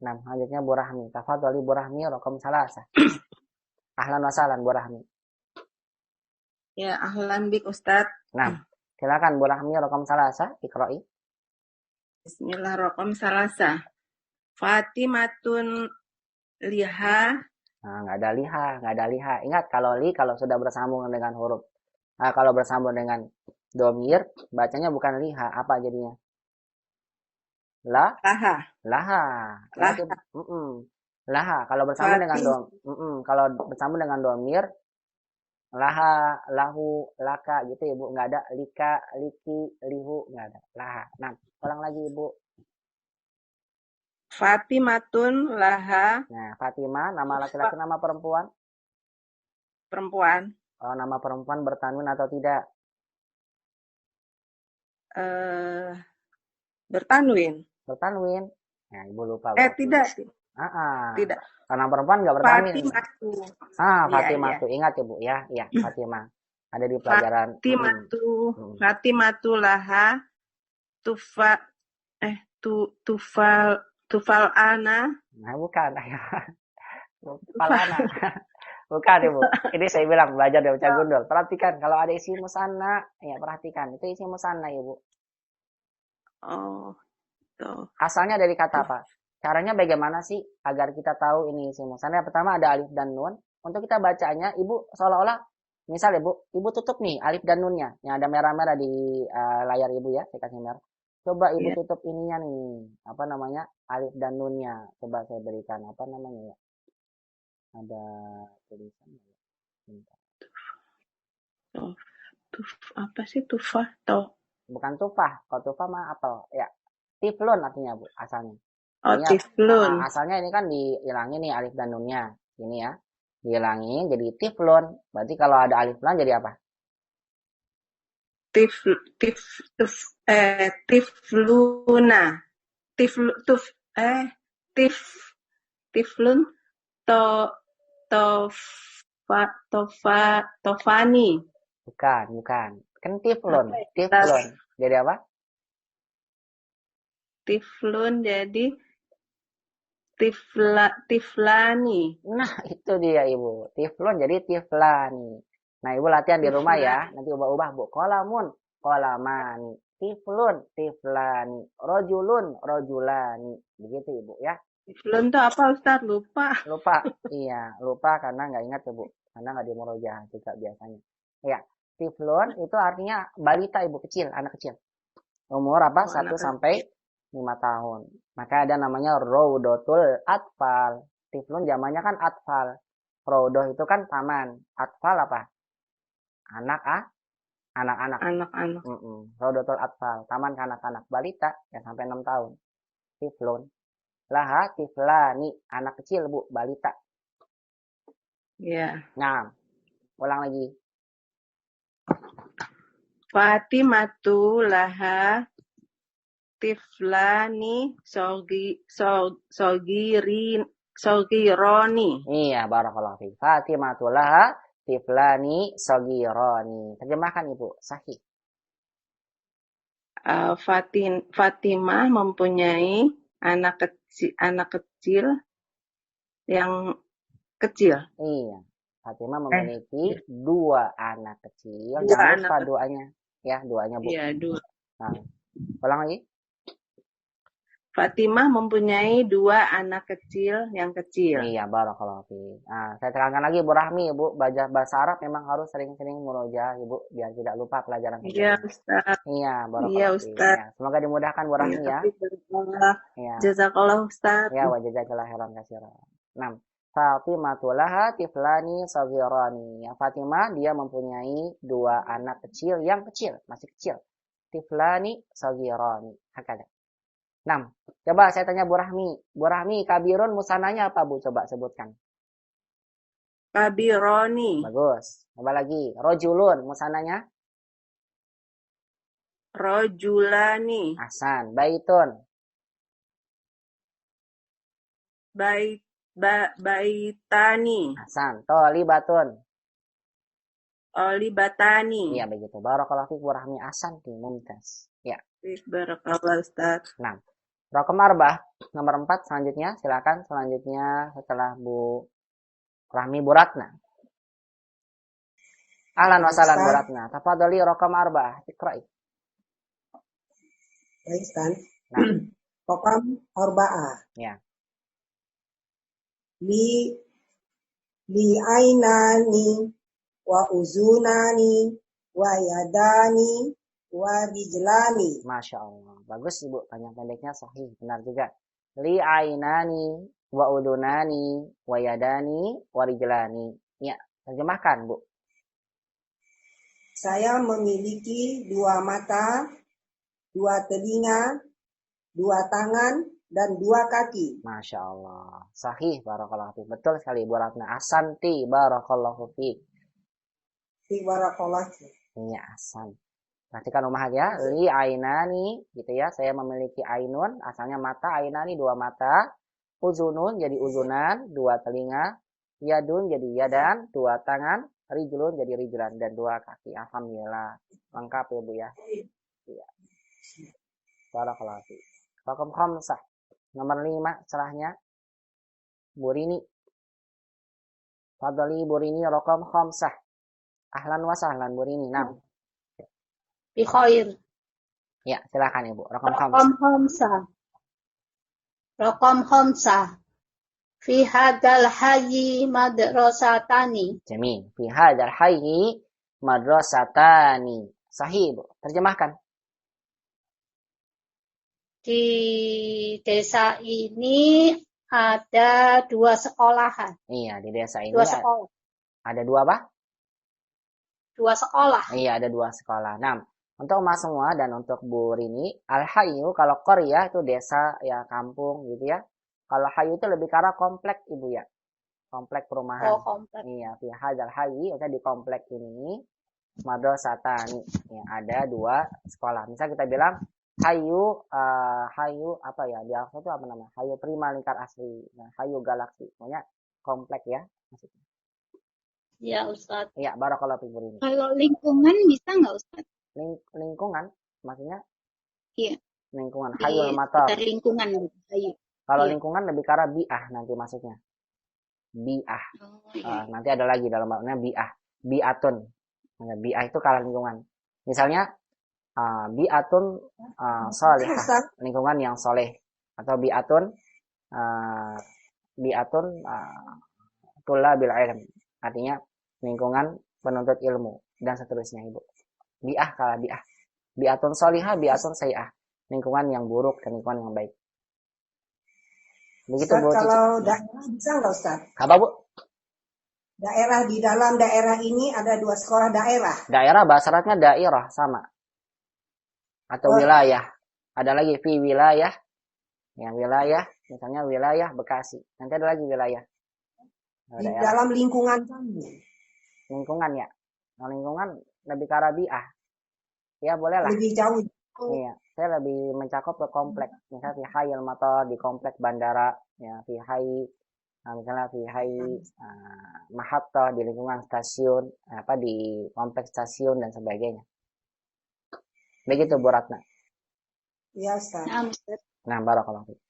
Nah, selanjutnya Bu Rahmi. Tafadhali Bu Rahmi, raqam salasa. Ahlan wa sahlan Bu Rahmi. Ya, ahlan bik Ustaz. Nah, silakan Bu Rahmi raqam salasa iqra'i. Bismillahirrahmanirrahim. Salasa. Fatimatun liha. Nah, nggak ada liha. Ingat kalau kalau sudah bersambung dengan huruf. Nah, kalau bersambung dengan domir, bacanya bukan liha, apa jadinya? Laha. Laha. Kalau bersambung dengan kalau bersambung dengan domir, laha, lahu, laka gitu Ibu, nggak ada lika, liki, lihu, nggak ada. Laha. Nah, ulang lagi Ibu. Fatimatun laha. Nah, Fatimah, nama laki-laki, nama perempuan? Perempuan. Oh, nama perempuan bertanwin atau tidak? Bertanwin. Bertanwin. Nah, Ibu lupa. Tidak. Tidak. Karena perempuan nggak bertanwin. Fatimatu. Fatimatu. Ingat Ibu ya. Iya, Fatimah. Ada di pelajaran. Fatimatu laha tufal ana. Nah, bukan. Tufal ana. Bukan Ibu. Ini saya bilang belajar dari baca gundul. Perhatikan kalau ada isi musanna, ya perhatikan. Itu isi musanna Ibu. Oh. Tuh. Asalnya dari kata apa? Caranya bagaimana sih agar kita tahu ini isi musanna? Yang pertama ada alif dan nun. Untuk kita bacanya, Ibu seolah-olah misal Ibu tutup nih alif dan nunnya. Yang ada merah-merah di layar Ibu ya, saya kasih merah. Coba Ibu tutup ininya nih, apa namanya? Alif dan nunnya. Coba saya berikan apa namanya ya? Ada tulisan apa sih tufah toh? Bukan tufah. Kalau tufah mah apel ya. Tiflun artinya Bu asalnya. Oh, tiflun. Asalnya ini kan dihilangin nih alif dan nunnya. Ini ya. Dihilangin jadi tiflun. Berarti kalau ada alif lam jadi apa? Tifluna. Tiflun tofani. Bukan. Kan tiflun. Jadi apa? Tiflun jadi tiflani. Nah, itu dia Ibu. Tiflun jadi tiflani. Nah, Ibu latihan di rumah ya. Nanti ubah-ubah Bu. Qalamun, qalamani. Tiflun, tiflani. Rojulun, rojulani. Begitu Ibu ya. Tiflun itu apa Ustaz? Lupa. Iya, lupa karena nggak ingat ya Bu. Karena nggak dimurojah juga biasanya. Ya, tiflun itu artinya balita Ibu, kecil, anak kecil. Umur apa? 1 sampai 5 tahun. Maka ada namanya Raudatul Atfal. Tiflun zamannya kan atfal. Raudah itu kan taman. Atfal apa? Anak-anak. Raudatul Atfal, taman kanak-kanak, balita yang sampai 6 tahun. Tiflun. Laha tiflani, anak kecil Bu, balita. Iya. Nah, ulang lagi. Fatimatu laha tiflani sogironi. Iya, barakallahu fiik. Fatimatu laha tiflani sogironi. Terjemahkan Ibu, sahih. Fatimah mempunyai anak kecil yang kecil. Iya. Fatimah memiliki 2 anak kecil. Jangan lupa doanya. Ya, doanya Bu. Iya, 2. Nah, ulang lagi. Fatimah mempunyai 2 anak kecil yang kecil. Iya, barakallahu fiik. Nah, saya terangkan lagi Bu Rahmi, Ibu, bahasa Arab memang harus sering-sering murojaah, Ibu, biar tidak lupa pelajaran. Iya, Ustaz. Iya, barakallahu Iya, fiik. Ustaz. Ya, semoga dimudahkan Bu Rahmi ya. Iya. Jazakallah Ustaz. Ya, wa jazakallahu khairan katsiran. 6. Fatimatu laha tiflani saghirani. Ya, Fatimah dia mempunyai 2 anak kecil yang kecil, masih kecil. Tiflani saghirani. Hakada. 6. Coba saya tanya Bu Rahmi. Bu Rahmi, kabirun musananya apa Bu? Coba sebutkan. Kabironi. Bagus. Coba lagi. Rojulun musananya? Rojulani. Ahsan. Baitun. Baitani. Ahsan. Tolibatun. Olibatani. Iya begitu. Barakallahu fiik Bu Rahmi. Ahsan. Mumtaz. Ya. Barakallah Ustaz. 6. Raqam arba'ah nomor 4 selanjutnya. Silakan selanjutnya setelah Bu Rahmi Bu Ratna. Ahlan wa sahlan Ustaz. Bu Ratna. Tafadhali raqam 4. Iqra'i. Baik, Ustaz. Nah, Rokam arba'ah. ya. Li ainani wa uzunani wa yadani wa rijlani. Masya Allah. Bagus Ibu. Panjang pendeknya sahih. Benar juga. Li ainani wa udunani wa yadani wa rijlani. Ya, terjemahkan Bu. Saya memiliki 2 mata, 2 telinga, 2 tangan, dan 2 kaki. Masya Allah. Sahih. Barakallahu fiik. Betul sekali Bu Ratna. Asanti. Barakallahu fiik. Barakallahu fiik. Iya, asan. Perhatikan umahat ya. Li ainani. Gitu ya. Saya memiliki ainun. Asalnya mata. Ainani 2 mata. Uzunun jadi uzunan. 2 telinga. Yadun jadi yadan. 2 tangan. Rijlun jadi rijlan. Dan 2 kaki. Alhamdulillah. Lengkap ya Bu ya. Iya. Barakallahu fiik. Raqam khamsah. Nomor 5 celahnya. Bu Rini. Fadhali Bu Rini raqam khamsah. Ahlan wa sahlan Bu Rini. Nah. Bi khair. Ya, silakan Ibu. Raqam khamsah. Raqam khamsah. Fi hadzal hayyi madrasatani. Jamil. Fi hadzal hayyi madrasatani. Sahih, Bu. Terjemahkan. Di desa ini ada 2 sekolahan. Iya, di desa ini 2 sekolah. ada 2 apa? 2 sekolah. Iya, ada 2 sekolah. Nah, untuk Mas semua dan untuk Bu Rini, al-hayyu kalau qaryah itu desa ya kampung gitu ya. Kalau hayyu itu lebih ke arah komplek Ibu ya. Komplek perumahan. Oh, komplek. Iya, fi hadzal hayyi, maksudnya di komplek ini madrasatani. Ya, ada 2 sekolah. Misal kita bilang Hayu apa ya? Di Al-Quran itu apa namanya? Hayu Prima Lingkar Asri. Nah, Hayu Galaksi. Pokoknya komplek ya maksudnya. Ya, Ustaz. Iya, barakallahu fiik Bu Rini. Kalau lingkungan bisa nggak Ustaz? Lingkungan maksudnya? Iya. Lingkungan. Hayul matar. Lingkungan gitu. Hayu. Kalau Iya. lingkungan lebih ke arah bi'ah nanti maksudnya. Bi'ah. Oh, iya. Nanti ada lagi dalam maknanya bi'ah. Bi'atun. Nah, bi'ah itu kalau lingkungan. Misalnya bi'atun salihah, lingkungan yang soleh. Atau bi'atun tullabil ilm, artinya lingkungan penuntut ilmu dan seterusnya Ibu. Bi'ah kalau bi'ah. Bi'atun salihah, bi'atun sayi'ah, lingkungan yang buruk dan lingkungan yang baik. Begitu Ustaz, Bu. kalau daerah bisa nggak Ustaz? Apa Bu? Daerah, di dalam daerah ini ada 2 sekolah daerah. Daerah bahasa Arabnya daerah sama. Atau wilayah. Ada lagi fi wilayah. Ya, wilayah. Misalnya wilayah Bekasi. Nanti ada lagi wilayah. Di dalam lingkungan kami. Lingkungan ya. Nah, lingkungan lebih ke arah bi'ah. Ya, boleh lah. Lebih jauh. Iya. Saya lebih mencakup ke komplek. Misalnya fi hayil matar di komplek bandara. Ya, fi hay. Misalnya fi hay mahatta di lingkungan stasiun. Di kompleks stasiun dan sebagainya. Begitu Bu Ratna. Ya, Ustaz. Nah, barakallahu fiik.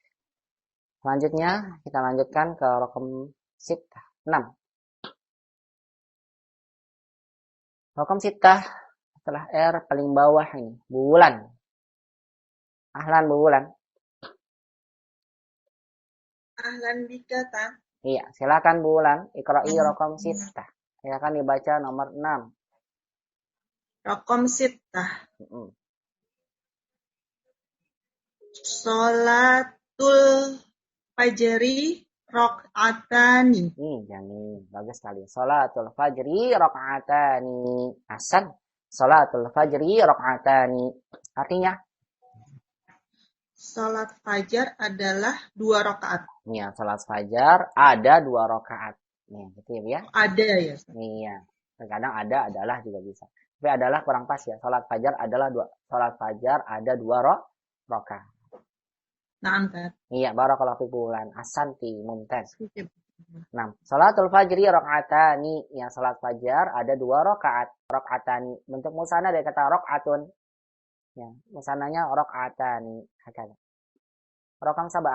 Selanjutnya kita lanjutkan ke raqam 6. Raqam 6 setelah R paling bawah ini, bulan. Ahlan Bu Bulan. Ahlan bika ta. Iya, silakan Bu Bulan. Iqra'i raqam 6. Silakan dibaca nomor 6. Raqam 6. Sholatul fajri rakaatani. Jamil, bagus sekali. Sholatul fajri rakaatani. Hasan. Sholatul fajri rakaatani. Artinya? Sholat fajar adalah 2 rakaat. Iya, sholat fajar ada 2 rakaat. Nih, gitu ya. Ada ya. Iya. Terkadang ada, adalah juga bisa. Tapi adalah kurang pas ya. Sholat fajar adalah 2. Sholat fajar ada 2 rakaat. Nah, angkat. Iya, barakallahu fiik bulan. Asanti mumtaz. Nah, salatul fajri rakaatani. Ya, salat fajar ada 2 rakaat. Rakaatani. Bentuk musana dari kata rakaatun. Ya, musananya rakaatani. Hakala. Raqam 7,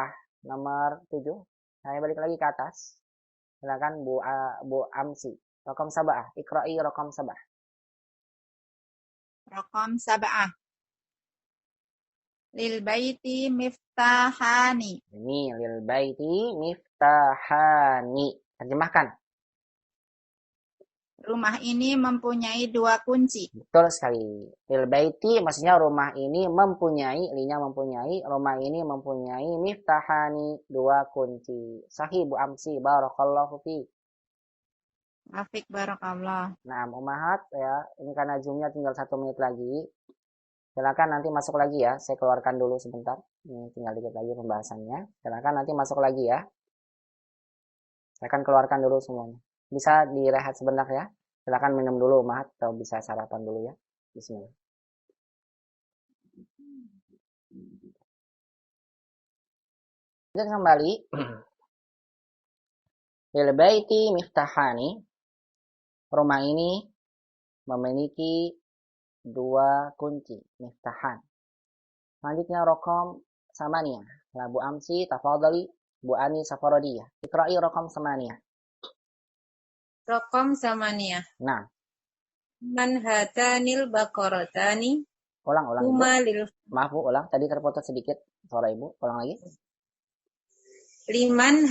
nomor 7. Saya balik lagi ke atas. Silakan Bu Amsi. Raqam 7. Iqra'i raqam 7. Raqam 7. Lil baiti miftahani. Ini lil baiti miftahani. Terjemahkan. Rumah ini mempunyai 2 kunci. Betul sekali. Lil baiti maksudnya rumah ini mempunyai, linya mempunyai, rumah ini mempunyai miftahani, 2 kunci. Sahih Bu Amsi, barakallahu fiik. Afik barakallah. Nah, Ummahat ya, ini karena zoomnya tinggal 1 menit lagi. Silakan nanti masuk lagi ya. Saya keluarkan dulu sebentar. Ini tinggal dikit lagi pembahasannya. Silakan nanti masuk lagi ya. Saya akan keluarkan dulu semuanya. Bisa direhat sebentar ya. Silakan minum dulu Ummahat atau bisa sarapan dulu ya. Bismillah. Lanjut kembali. Lil baiti miftahani. Rumah ini memiliki 2 kunci, miftahan. Selanjutnya raqam 8. Nah, Bu Amsi tafadhali, Bu Ani Safarodiyah. Iqra'i raqam 8. Raqam 8. Nah, Man hatanil baqaratani. ulang. Huma lil Maaf Bu, ulang. Tadi terputus sedikit suara Ibu. Ulang lagi. liman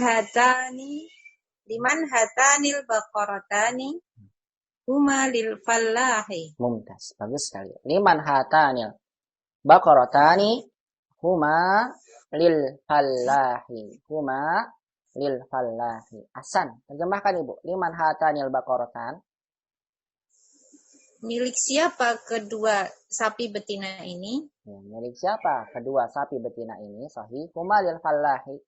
hatanil baqaratani. Huma lil fallahi. Mumtaz, bagus sekali. Liman hatanil baqaratani huma lil fallahi. Huma lil fallahi. Ahsan. Terjemahkan Ibu. Liman hatanil baqaratan. Milik siapa kedua sapi betina ini? Ya, milik siapa kedua sapi betina ini? Sahih. Huma lil fallahi.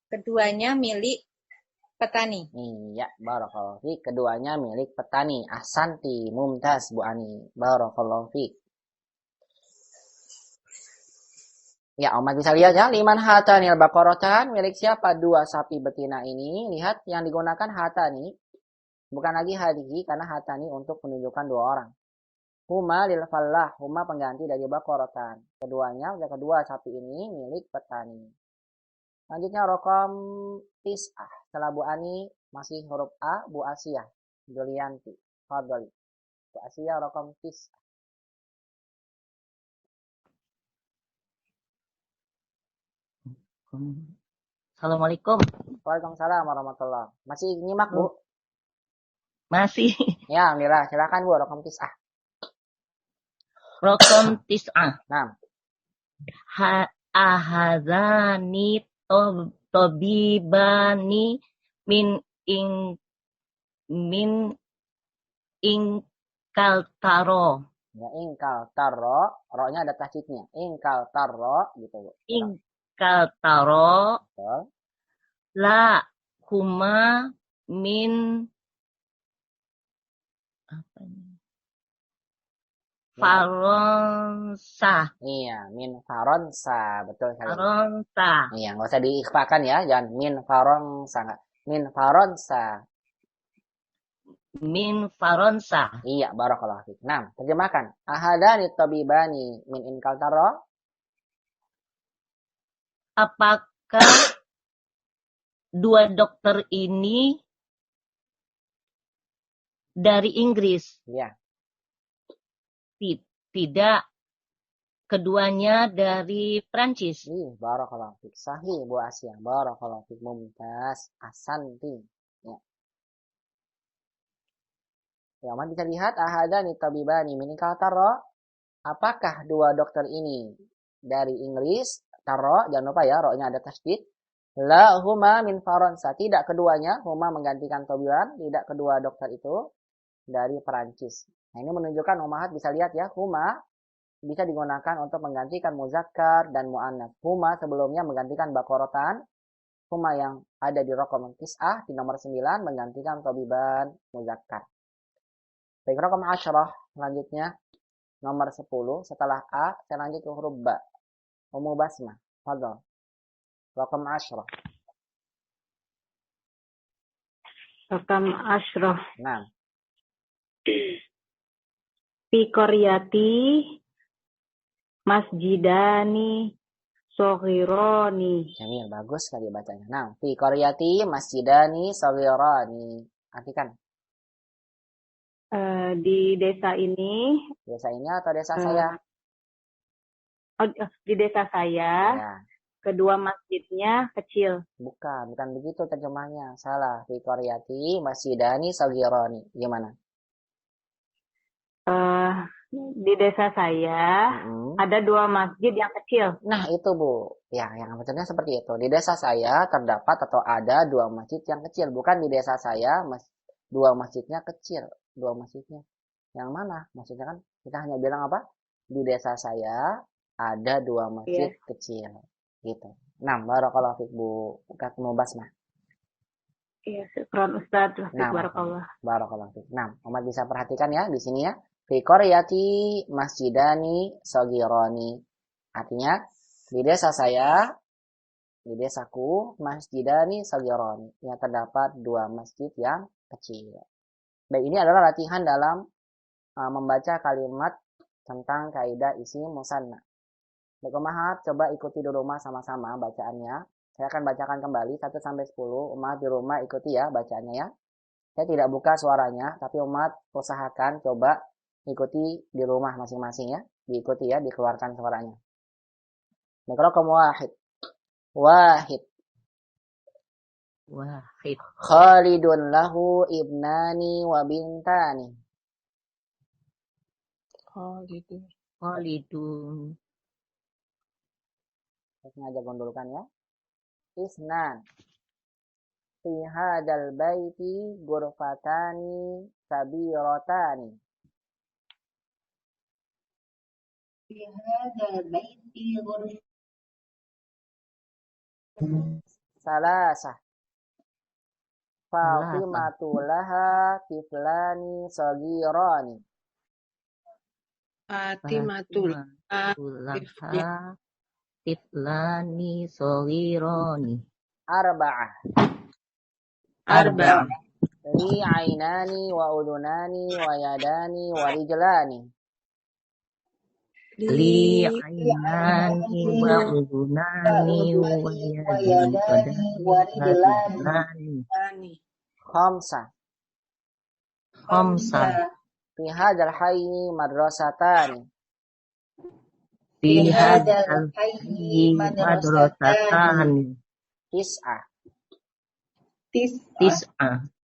Keduanya milik petani. Iya, barakallahu fiik. Keduanya milik petani. Ahsanti, mumtaz Bu Ani. Barakallahu fiik. Ya, umat bisa lihat ya. Liman hatanil baqaratan. Milik siapa 2 sapi betina ini? Lihat yang digunakan hatani. Bukan lagi hadihi, karena hatani untuk menunjukkan 2 orang. Huma lil fallah. Huma pengganti dari baqaratan. Kedua sapi ini milik petani. Selanjutnya raqam 9. Setelah Bu Ani masih huruf A, Bu Asiyah Julianti. Fadhali. Bu Asiyah raqam 9. Assalamualaikum. Waalaikumsalam warahmatullahi. Masih nyimak Bu? Masih. Ya, alhamdulillah. Silakan Bu raqam 9. Raqam 9. Nah. Ahadzani tobibani min ingkaltaro. Ya, ingkaltaro, ro-nya ada tasydidnya. Ingkaltaro gitu, Bu. Ingkaltaro. Betul. La huma min apa ini? Faronsa. Iya, min faronsa, betul sekali. Faronsa. Iya, nggak usah diikhfakan ya, jangan min faronsa, nggak. Min faronsa. Min faronsa. Iya, barakallahu fiik. Nah, terjemahkan. Ahadani tabibani min inkaltaro. Apakah 2 dokter ini dari Inggris? Iya. Tidak, keduanya dari Prancis. Barakallahu fiik. Sahih Bu Asiyah. Barakallahu fiik. Mumtaz. Ahsanti. Ya. Ya, man bisa lihat ahadani tabibani min inkaltaro. Apakah 2 dokter ini dari Inggris? Taro, jangan lupa ya, ro-nya ada tasydid. La huma min Faransa. Tidak keduanya, huma menggantikan tabiban. Tidak kedua dokter itu dari Perancis. Nah, ini menunjukkan ummahat bisa lihat ya, huma bisa digunakan untuk menggantikan muzakkar dan muannats. Huma sebelumnya menggantikan baqaratan. Huma yang ada di raqam 9 di nomor 9 menggantikan tabiban muzakkar. Baik, raqam 10 selanjutnya nomor 10 setelah A saya lanjut ke huruf Ba. Ummu Basmah. Fadhal. Raqam 10. Raqam 10. Nah. Fi qaryati masjidani soghirani. Jamil, bagus sekali bacanya. Nah, fi qaryati masjidani soghirani. Artikan. Di desa ini, Desa ini atau desa saya? di desa saya, Ya. kedua masjidnya kecil. Bukan begitu terjemahnya. Salah. Fi qaryati masjidani saghirani. Gimana? Di desa saya ada dua masjid yang kecil. Nah, itu Bu. Ya, yang betulnya seperti itu. Di desa saya terdapat atau ada dua masjid yang kecil. Bukan di desa saya dua masjidnya kecil. Dua masjidnya. Yang mana? Maksudnya kan kita hanya bilang apa? Di desa saya ada dua masjid kecil. Gitu. Nah, barakallahu fiik Bu. Mau basmah. Iya, syukran Ustaz. Nah, barakallah. Barakallahu fiik. Nah, umat bisa perhatikan ya di sini ya. Fi qaryati masjidani saghirani. Artinya di desa saya, di desaku masjidani saghirani. Yang terdapat dua masjid yang kecil. Baik, ini adalah latihan dalam membaca kalimat tentang kaidah isim musanna. Baik, Umahat, coba ikuti di rumah sama-sama bacaannya. Saya akan bacakan kembali 1 sampai 10. Umat di rumah ikuti ya bacaannya ya. Saya tidak buka suaranya, tapi umat usahakan coba ikuti di rumah masing-masing ya. Diikuti ya, dikeluarkan suaranya. Mikrofon wahid. Wahid. Wahid. Khalidun lahu ibnani wa bintani. Khalidun. Saya sengaja gondolkan ya. Isnan. Fi hadal baiti ghurfatani kabirotani. Fi hadal baiti Salasah. Fatimatu laha tiflani saghirani. Fatimatu laha tiflani saghirani. Arba'ah. Li ainani wa udunani wa yadani wa rijlani. Li ainani wa udunani wa yadani wa rijlani. Khamsa. Fi hadzal hayyi madrasatani. Fi hadzal hayyi madrasatani. Tis'ah.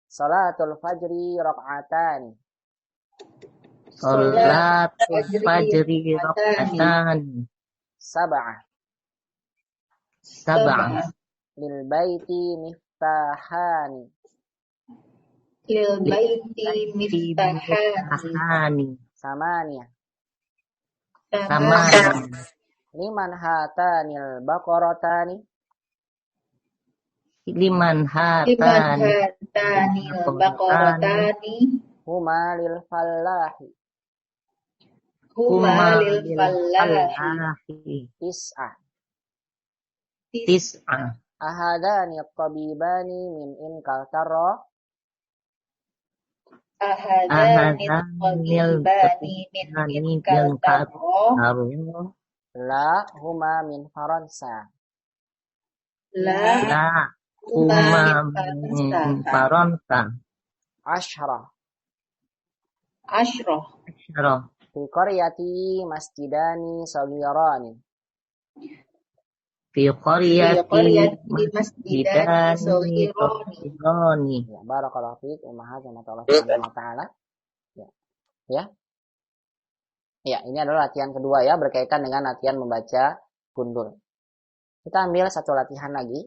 Salatul fajri rak'atani. Salatul fajri rak'atani. Sab'ah. Lil baiti miftahani. Samaniyah. Liman hatanil baqaratani. Liman hatanil baqaratani. Huma lil fallahi. Tis'ah. Ahadani at-tabibani min inkaltara. La huma min Faransa. La huma min Faransa. Ashra. Fi qaryati masjidani saghirani. Fi qaryati masjidani saghirani. Ya, barakallahu fiik ummahat Allah Subhanahu wa taala. Ya. Ya, ini adalah latihan kedua ya, berkaitan dengan latihan membaca gundul. Kita ambil satu latihan lagi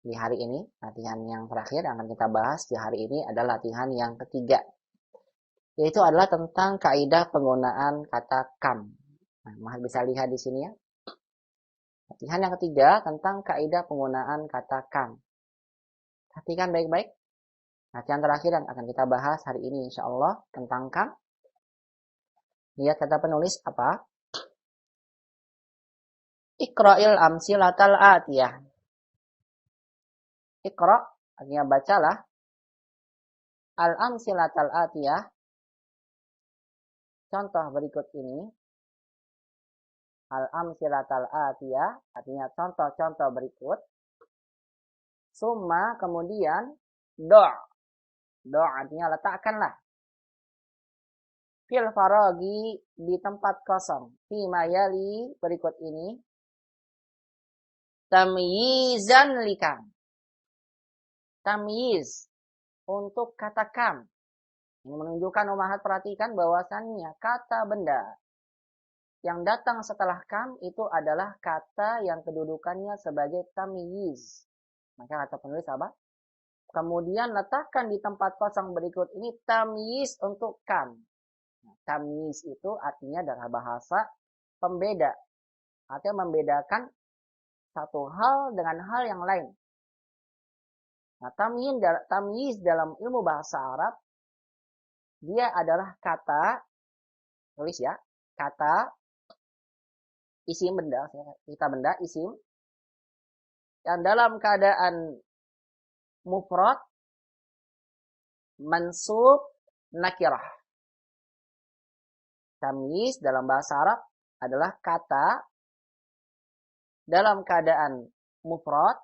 di hari ini. Latihan yang terakhir yang akan kita bahas di hari ini adalah latihan yang ketiga. Yaitu adalah tentang kaidah penggunaan kata kam. Nah, bisa lihat di sini ya. Latihan yang ketiga tentang kaidah penggunaan kata kam. Perhatikan baik-baik. Latihan terakhir yang akan kita bahas hari ini insyaallah tentang kam. Lihat kata penulis apa? Iqra'il amsilatal atiyah. Iqra' artinya bacalah. Al amsilatal atiyah. Contoh berikut ini. Al amsilatal atiyah artinya contoh-contoh berikut. Summa kemudian do' artinya letakkanlah. Fil faragi, di tempat kosong. Fima yali, berikut ini. Tamyizan likam. Tamyiz, untuk kata kam. Ini menunjukkan umahat perhatikan bahwasannya kata benda yang datang setelah kam itu adalah kata yang kedudukannya sebagai tamyiz. Maka kata penulis apa? Kemudian letakkan di tempat kosong berikut ini tamyiz untuk kam. Nah, tamyiz itu artinya adalah bahasa pembeda. Artinya membedakan satu hal dengan hal yang lain. Nah, tamyiz dalam ilmu bahasa Arab, dia adalah kata, tulis ya, kata, isim benda, kita benda, isim, yang dalam keadaan mufrad, mansub, nakirah. Tamyiz dalam bahasa Arab adalah kata dalam keadaan mufrad,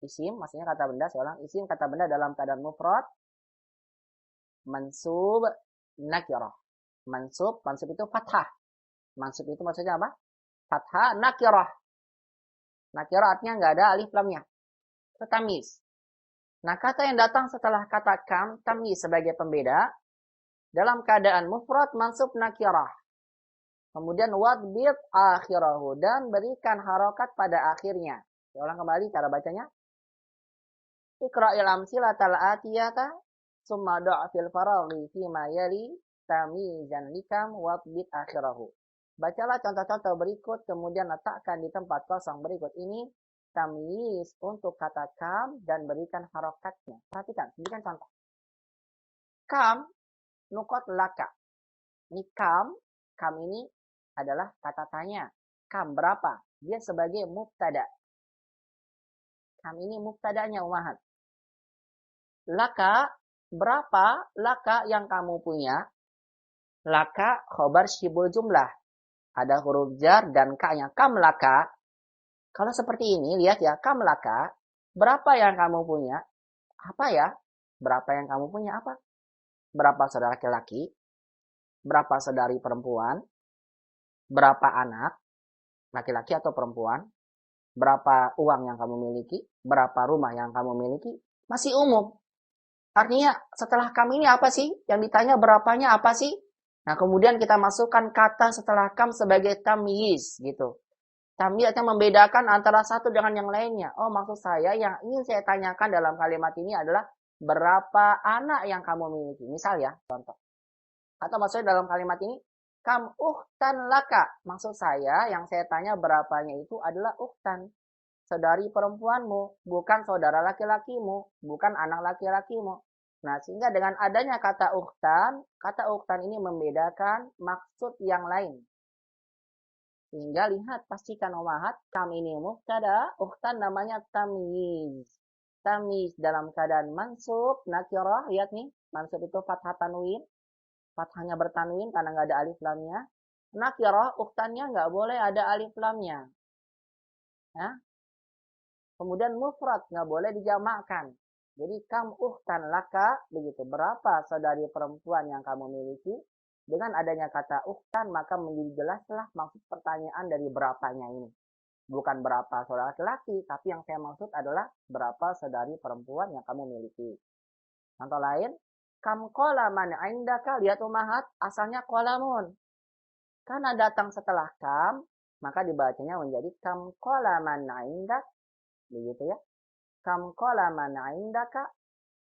isim, maksudnya kata benda, saya ulang, isim kata benda dalam keadaan mufrad, mansub, nakirah. Mansub itu fathah. Mansub itu maksudnya apa? Fathah, nakirah. Nakirah artinya nggak ada alif lamnya. Itu tamyiz. Nah, kata yang datang setelah kata kam, tamyiz sebagai pembeda, dalam keadaan mufrad, mansub, nakirah. Kemudian wadbit akhirahu, dan berikan harokat pada akhirnya. Saya ulang kembali cara bacanya. Iqra'il amsilatal atiyata, summa do'afil faraghi fima yali, tamyizan likam, wadbit akhirahu. Bacalah contoh-contoh berikut, kemudian letakkan di tempat kosong berikut ini, tamyiz untuk kata kam, dan berikan harokatnya. Perhatikan, berikan contoh. Kam, nukot laka. Ini kam ini adalah kata tanya. Kam berapa? Dia sebagai mubtada. Kam ini mubtadanya umahat. Laka, berapa laka yang kamu punya? Laka, khobar syibul jumlah. Ada huruf jar dan ka-nya. Kam laka. Kalau seperti ini, lihat ya. Kam laka. Berapa yang kamu punya? Apa ya? Berapa yang kamu punya apa? Berapa saudara laki-laki? Berapa saudari perempuan? Berapa anak? Laki-laki atau perempuan? Berapa uang yang kamu miliki? Berapa rumah yang kamu miliki? Masih umum. Artinya setelah kam ini apa sih? Yang ditanya berapanya apa sih? Nah, kemudian kita masukkan kata setelah kam sebagai tamyiz gitu. Tamyiz artinya membedakan antara satu dengan yang lainnya. Oh, maksud saya yang ingin saya tanyakan dalam kalimat ini adalah berapa anak yang kamu miliki. Misal ya, contoh. Atau maksudnya dalam kalimat ini, kam ukhtan laka. Maksud saya yang saya tanya berapanya itu adalah ukhtan. Saudari perempuanmu, bukan saudara laki-lakimu, bukan anak laki-lakimu. Nah, sehingga dengan adanya kata ukhtan ini membedakan maksud yang lain. Sehingga lihat, pastikan umahat, kam ini mubtada, ukhtan namanya tamyiz. Tamyiz dalam keadaan mansub, nakirah, lihat nih, mansub itu fathah tanwin. Fathahnya bertanwin karena nggak ada alif lamnya. Nakirah, ukhtannya nggak boleh ada alif lamnya. Ya. Kemudian mufrad, nggak boleh dijamakkan. Jadi kam ukhtan laka, begitu. Berapa saudari perempuan yang kamu miliki? Dengan adanya kata ukhtan, maka menjadi jelaslah maksud pertanyaan dari berapanya ini. Bukan berapa saudara laki-laki, tapi yang saya maksud adalah berapa saudari perempuan yang kamu miliki. Contoh lain, kam qolaman indaka, lihat umahat, asalnya qolamun. Karena datang setelah kam, maka dibacanya menjadi kam qolaman indak, begitu ya. Kam qolaman indaka,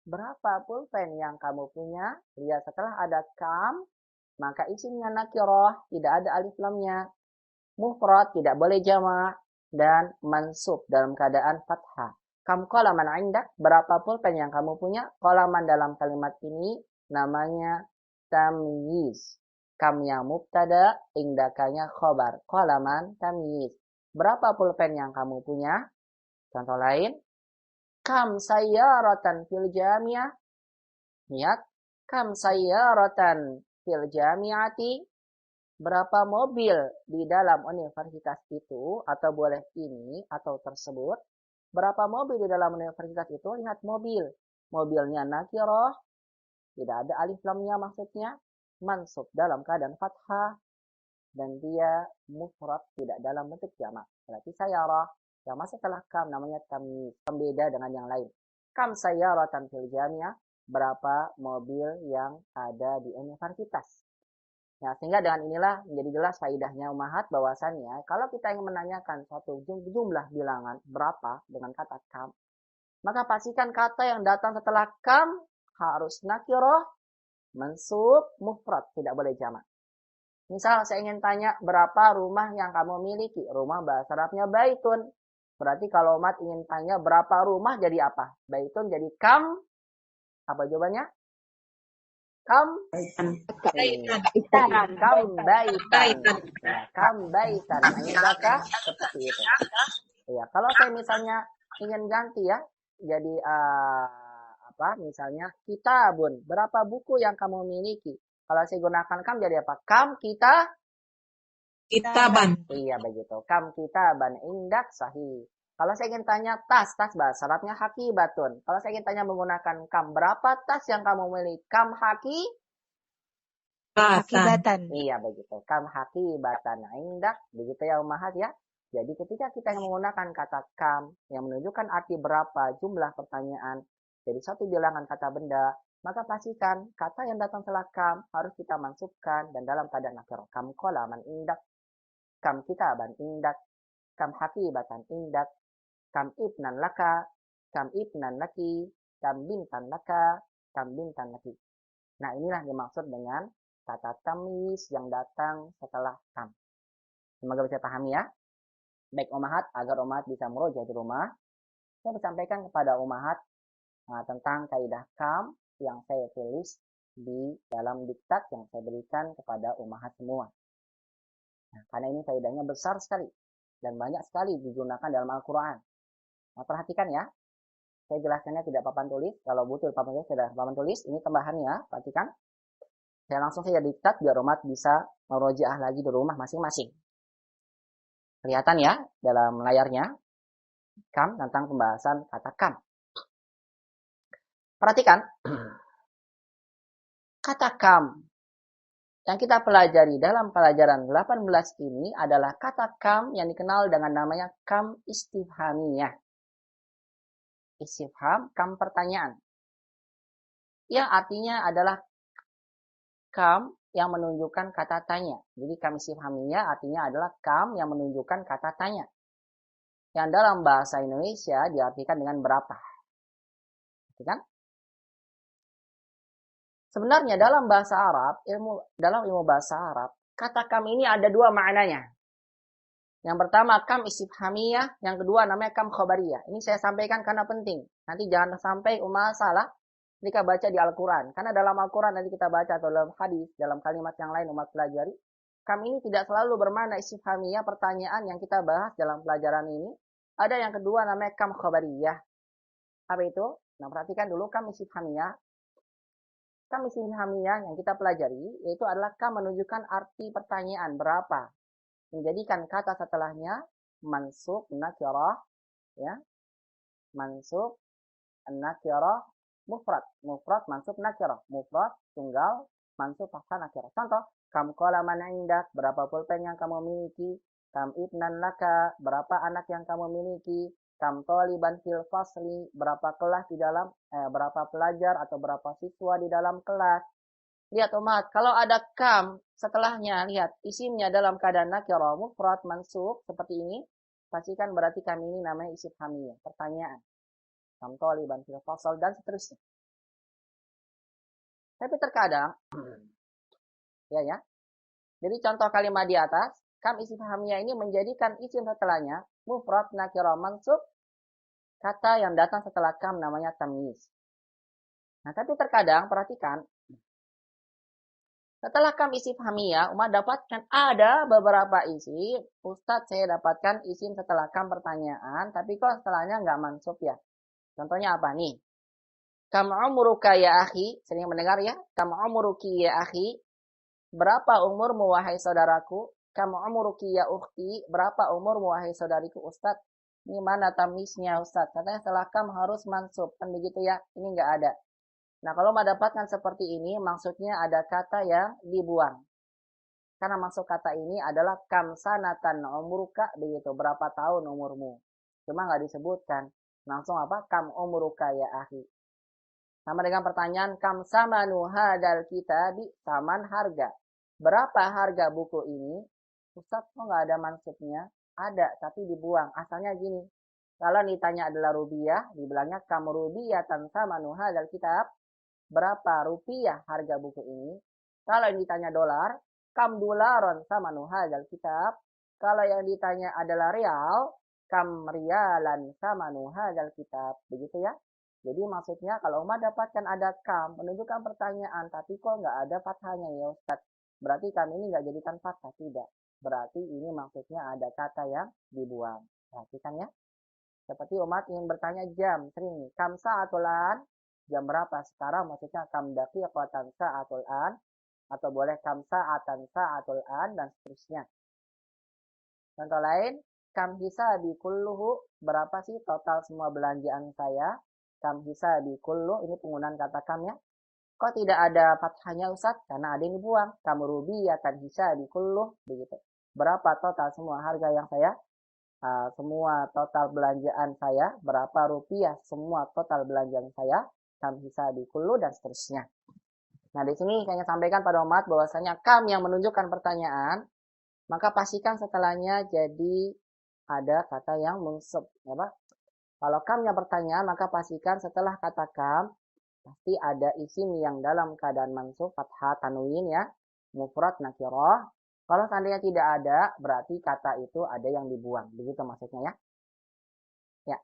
berapa pulpen yang kamu punya? Lihat setelah ada kam, maka isimnya nakirah, tidak ada alif lamnya. Mufrad, tidak boleh jamak, dan mansub dalam keadaan fathah. Kam qolaman indak, berapa pulpen yang kamu punya? Qolaman dalam kalimat ini namanya tamyiz. Kamnya mubtada, indakanya khobar. Qolaman tamyiz. Berapa pulpen yang kamu punya? Contoh lain, kam sayyaratan fil jami'ah. Lihat, kam sayyaratan fil jami'ati. Berapa mobil di dalam universitas itu, atau boleh ini, atau tersebut. Berapa mobil di dalam universitas itu? Lihat mobil. Mobilnya nakirah. Tidak ada alif lamnya maksudnya. mansub dalam keadaan fathah, dan dia mufrad tidak dalam bentuk jamak. Berarti sayara yang masuk setelah kam namanya tamyiz, pembeda dengan yang lain. Kam sayyaratan fil jami'ah, berapa mobil yang ada di universitas. Nah, sehingga dengan inilah menjadi jelas faidahnya ummahat bahwasannya kalau kita ingin menanyakan suatu jumlah bilangan berapa dengan kata kam, maka pastikan kata yang datang setelah kam harus nakirah, mansub, mufrad, tidak boleh jamak. Misal saya ingin tanya berapa rumah yang kamu miliki. Rumah bahasa Arabnya baitun. Berarti kalau umat ingin tanya berapa rumah jadi apa? Baitun jadi kam. Apa jawabannya? Kam baitan. Kam baitan. Kam baitan. Indahkah? Seperti itu. Ya, kalau saya misalnya ingin ganti ya, jadi misalnya kitabun. Berapa buku yang kamu miliki? Kalau saya gunakan kam jadi apa? Kam kitaban. Iya begitu. Kam kitaban indak sahih. Kalau saya ingin tanya tas bahasa Arabnya hakibatun. Kalau saya ingin tanya menggunakan kam, berapa tas yang kamu miliki? Kam hakibatan. Iya begitu. Kam hakibatan indak. Begitu ya ummahat ya. Jadi ketika kita menggunakan kata kam yang menunjukkan arti berapa jumlah pertanyaan dari satu bilangan kata benda, maka pastikan kata yang datang setelah kam harus kita mansubkan dan dalam keadaan nakirah. Kam qalaman indak, kam kitaban indak, kam hakibatan indak, kam ibnan laka, kam ibnan laki, kam bintan laka, kam bintan laki. Nah, inilah dimaksud dengan kata tamyiz yang datang setelah kam. Semoga bisa pahami ya. Baik ummahat, agar ummahat bisa murojaah di rumah, saya sampaikan kepada ummahat tentang kaidah kam yang saya tulis di dalam diktat yang saya berikan kepada ummahat semua. Nah, karena ini faedahnya besar sekali dan banyak sekali digunakan dalam Al-Quran. Nah, perhatikan ya, saya jelaskannya tidak papan tulis. Kalau butuh papan tulis, tidak papan tulis. Ini tambahannya, perhatikan. Saya langsung saja diktat biar umat bisa merojaah lagi di rumah masing-masing. Kelihatan ya dalam layarnya kam tentang pembahasan kata kam. Perhatikan, kata kam yang kita pelajari dalam pelajaran 18 ini adalah kata kam yang dikenal dengan namanya kam istifhamiyah. Istifham, kam pertanyaan. Yang artinya adalah kam yang menunjukkan kata tanya. Jadi kam istifhamiyah artinya adalah kam yang menunjukkan kata tanya. Yang dalam bahasa Indonesia diartikan dengan berapa. Kan? Sebenarnya dalam bahasa Arab, dalam ilmu bahasa Arab, kata kam ini ada dua maknanya. Yang pertama kam istifhamiyah, yang kedua namanya kam khobariyah. Ini saya sampaikan karena penting. Nanti jangan sampai umat salah ketika baca di Al-Quran. Karena dalam Al-Quran nanti kita baca atau dalam hadis, dalam kalimat yang lain umat pelajari, kam ini tidak selalu bermakna istifhamiyah, pertanyaan yang kita bahas dalam pelajaran ini. Ada yang kedua namanya kam khobariyah. Apa itu? Nah, perhatikan dulu kam istifhamiyah. Kam istifhamiyah yang kita pelajari yaitu adalah kam menunjukkan arti pertanyaan berapa, menjadikan kata setelahnya mansub nakirah, ya, mansub nakirah mufrad mansub nakirah, mufrad tunggal mansub fathah nakirah. Contoh, kam qalaman indak, berapa pulpen yang kamu miliki, kam ibnan laka, berapa anak yang kamu miliki, kam taliban fil fasli, berapa kelas di dalam berapa pelajar atau berapa siswa di dalam kelas. Lihat umat, kalau ada kam setelahnya, lihat isimnya dalam keadaan nakirah mufrad mansub seperti ini, pastikan berarti kam ini namanya istifhamiyah, pertanyaan. Kam taliban fil fasl dan seterusnya. Tapi terkadang ya. Jadi contoh kalimat di atas, kam istifhamiyah ini menjadikan isim setelahnya mufrad nakirah mansub, kata yang datang setelah kam namanya tamyiz. Nah, tapi terkadang perhatikan, setelah kam istifhamiyah, umat dapatkan ada beberapa isim. Ustadz, saya dapatkan isim setelah kam pertanyaan, tapi kok setelahnya nggak mansub ya. Contohnya apa nih? Kam umruka ya akhi, sering mendengar ya? Kam umruki ya akhi, berapa umurmu wahai saudaraku? Kam umruki ya ukhti, berapa umurmu wahai saudariku? Ustadz, ini mana tamiznya Ustadz? Katanya setelah kam harus mansub, kan begitu ya? Ini nggak ada. Nah, kalau mendapatkan seperti ini, maksudnya ada kata yang dibuang. Karena masuk kata ini adalah kam sanatan umruka, begitu, berapa tahun umurmu. Cuma nggak disebutkan. Langsung apa? Kam umruka ya akhi. Sama dengan pertanyaan, kam samanu hadal kitabi, saman harga. Berapa harga buku ini? Ustaz, kok nggak ada maksudnya? Ada, tapi dibuang. Asalnya gini. Kalau ditanya adalah rupiah, dibilangnya kam rubiyatan samanu hadal kitab. Berapa rupiah harga buku ini? Kalau yang ditanya dolar, kam dolaron samanu hadal kitab. Kalau yang ditanya adalah rial, kam rialan samanu hadal kitab. Begitu ya. Jadi maksudnya kalau umat dapatkan ada kam, menunjukkan pertanyaan, tapi kok nggak ada fathahnya ya Ustaz? Berarti kam ini nggak jadikan fathah, tidak. Berarti ini maksudnya ada kata yang dibuang. Perhatikan ya. Seperti umat ingin bertanya jam, sering kam sa'atul an, jam berapa sekarang, maksudnya kam daqiqatan sa'atul an, atau boleh kam sa'atan sa'atul an, dan seterusnya. Contoh lain, kam hisabi kulluhu, berapa sih total semua belanjaan saya? Kam hisabi kulluh, ini penggunaan kata kam ya. Kok tidak ada fathahnya Ustaz? Karena ada yang dibuang. Kam rubiyatan hisabi kulluh, begitu. Berapa total semua harga yang saya? Semua total belanjaan saya, berapa rupiah semua total belanjaan saya, kam hisabi kullu, dan seterusnya. Nah, di sini saya sampaikan pada umat bahwasanya kam yang menunjukkan pertanyaan, maka pastikan setelahnya jadi ada kata yang munsab, ya Pak. Kalau kamnya pertanyaan, maka pastikan setelah kata kam pasti ada isim yang dalam keadaan mansub, fathah, tanwin ya, mufrad, nakirah. Kalau seandainya tidak ada, berarti kata itu ada yang dibuang. Begitu maksudnya ya. Ya.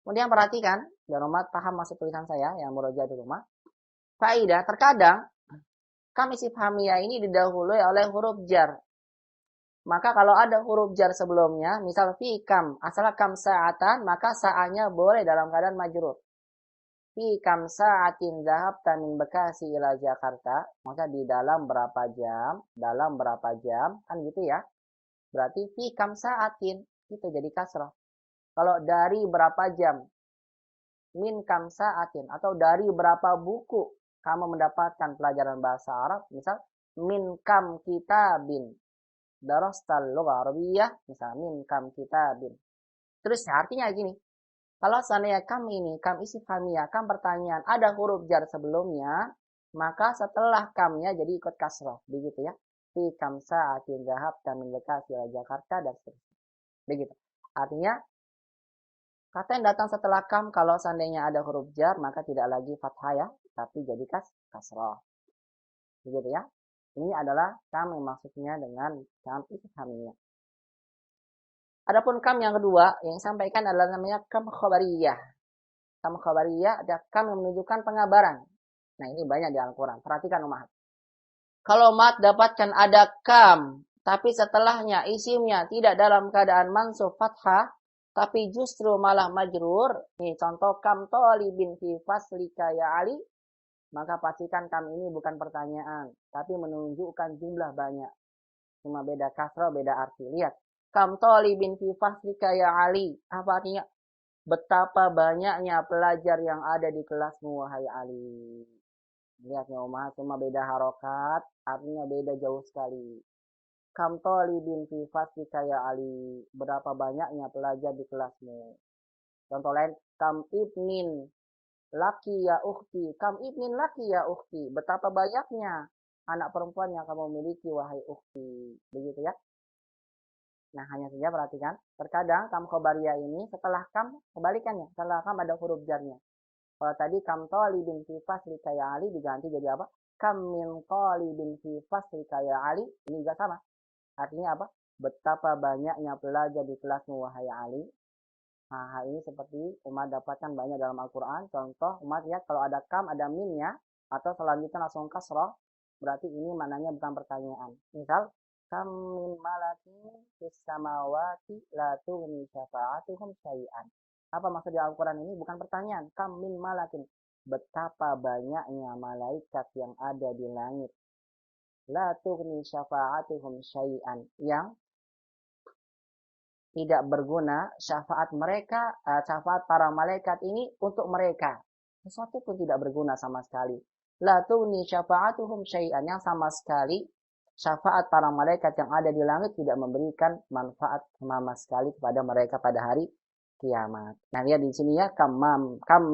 Kemudian perhatikan, biar umat paham maksud tulisan saya yang murojaah di rumah. Faidah, terkadang kam istifhamiyah ini didahului oleh huruf jar. Maka kalau ada huruf jar sebelumnya, misal fi kam, asal kam sa'atan, maka sa'anya boleh dalam keadaan majrur. Fi kam sa'atin zahabta min Bekasi ila Jakarta, maka di dalam berapa jam, kan gitu ya. Berarti fi kam sa'atin, itu jadi kasrah. Kalau dari berapa jam, min kam sa'atin, atau dari berapa buku kamu mendapatkan pelajaran bahasa Arab, misal min kam kitabin darastal lugha arabiyyah, misal min kam kitabin. Terus artinya gini. Kalau seandainya kam ini, kam istifhamiyah, kam pertanyaan, ada huruf jar sebelumnya, maka setelah kamnya jadi ikut kasroh. Begitu ya. Fi kam sa'atin zahabta min Bekasi ila Jakarta, dan seterusnya. Begitu. Artinya, kata yang datang setelah kam, kalau seandainya ada huruf jar, maka tidak lagi fathah ya, tapi jadi kasroh. Begitu ya. Ini adalah kam yang maksudnya dengan kam istifhamiyah. Adapun kam yang kedua yang sampaikan adalah namanya kam khabariyah. Kam khabariyah ada kam yang menunjukkan pengabaran. Nah, ini banyak di Al-Qur'an. Perhatikan umat. Kalau umat dapatkan ada kam, tapi setelahnya isimnya tidak dalam keadaan mansub fathah, tapi justru malah majrur. Nih contoh kam talibin fi faslika ya Ali. Maka pastikan kam ini bukan pertanyaan, tapi menunjukkan jumlah banyak. Cuma beda kasrah, beda arti. Lihat. Kam talibin fi faslika ya Ali. Apa artinya? Betapa banyaknya pelajar yang ada di kelasmu wahai Ali. Lihatnya umat, cuma beda harokat, artinya beda jauh sekali. Kam talibin fi faslika ya Ali. Berapa banyaknya pelajar di kelasmu. Contoh lain, kam ibnin laki ya ukhti. Kam ibnin laki ya ukhti. Betapa banyaknya anak perempuan yang kamu miliki wahai ukhti. Begitu ya. Nah, hanya saja perhatikan, terkadang kam khobariyah ini setelah kam, kebalikannya, setelah kam ada huruf jarnya. Kalau tadi kam talibin fi faslika ya Ali diganti jadi apa? Kam min talibin fi faslika ya Ali, ini juga sama. Artinya apa? Betapa banyaknya pelajar di kelasmu wahai Ali. Nah, ini seperti umat dapatkan banyak dalam Al-Quran. Contoh, umat lihat kalau ada kam, ada minnya, atau selanjutnya langsung kasroh, berarti ini maknanya bukan pertanyaan. Misal, kam min malakin fis samawati la tughni syafa'atuhum syai'an. Apa maksud di Al-Quran ini? Bukan pertanyaan. Kam min malakin. Betapa banyaknya malaikat yang ada di langit. La tughni syafa'atuhum syai'an. Yang tidak berguna syafaat mereka, syafaat para malaikat ini untuk mereka. Sesuatu pun tidak berguna sama sekali. La tughni syafa'atuhum syai'an, yang sama sekali syafaat para malaikat yang ada di langit tidak memberikan manfaat sama sekali kepada mereka pada hari kiamat. Nah, lihat di sini ya, kam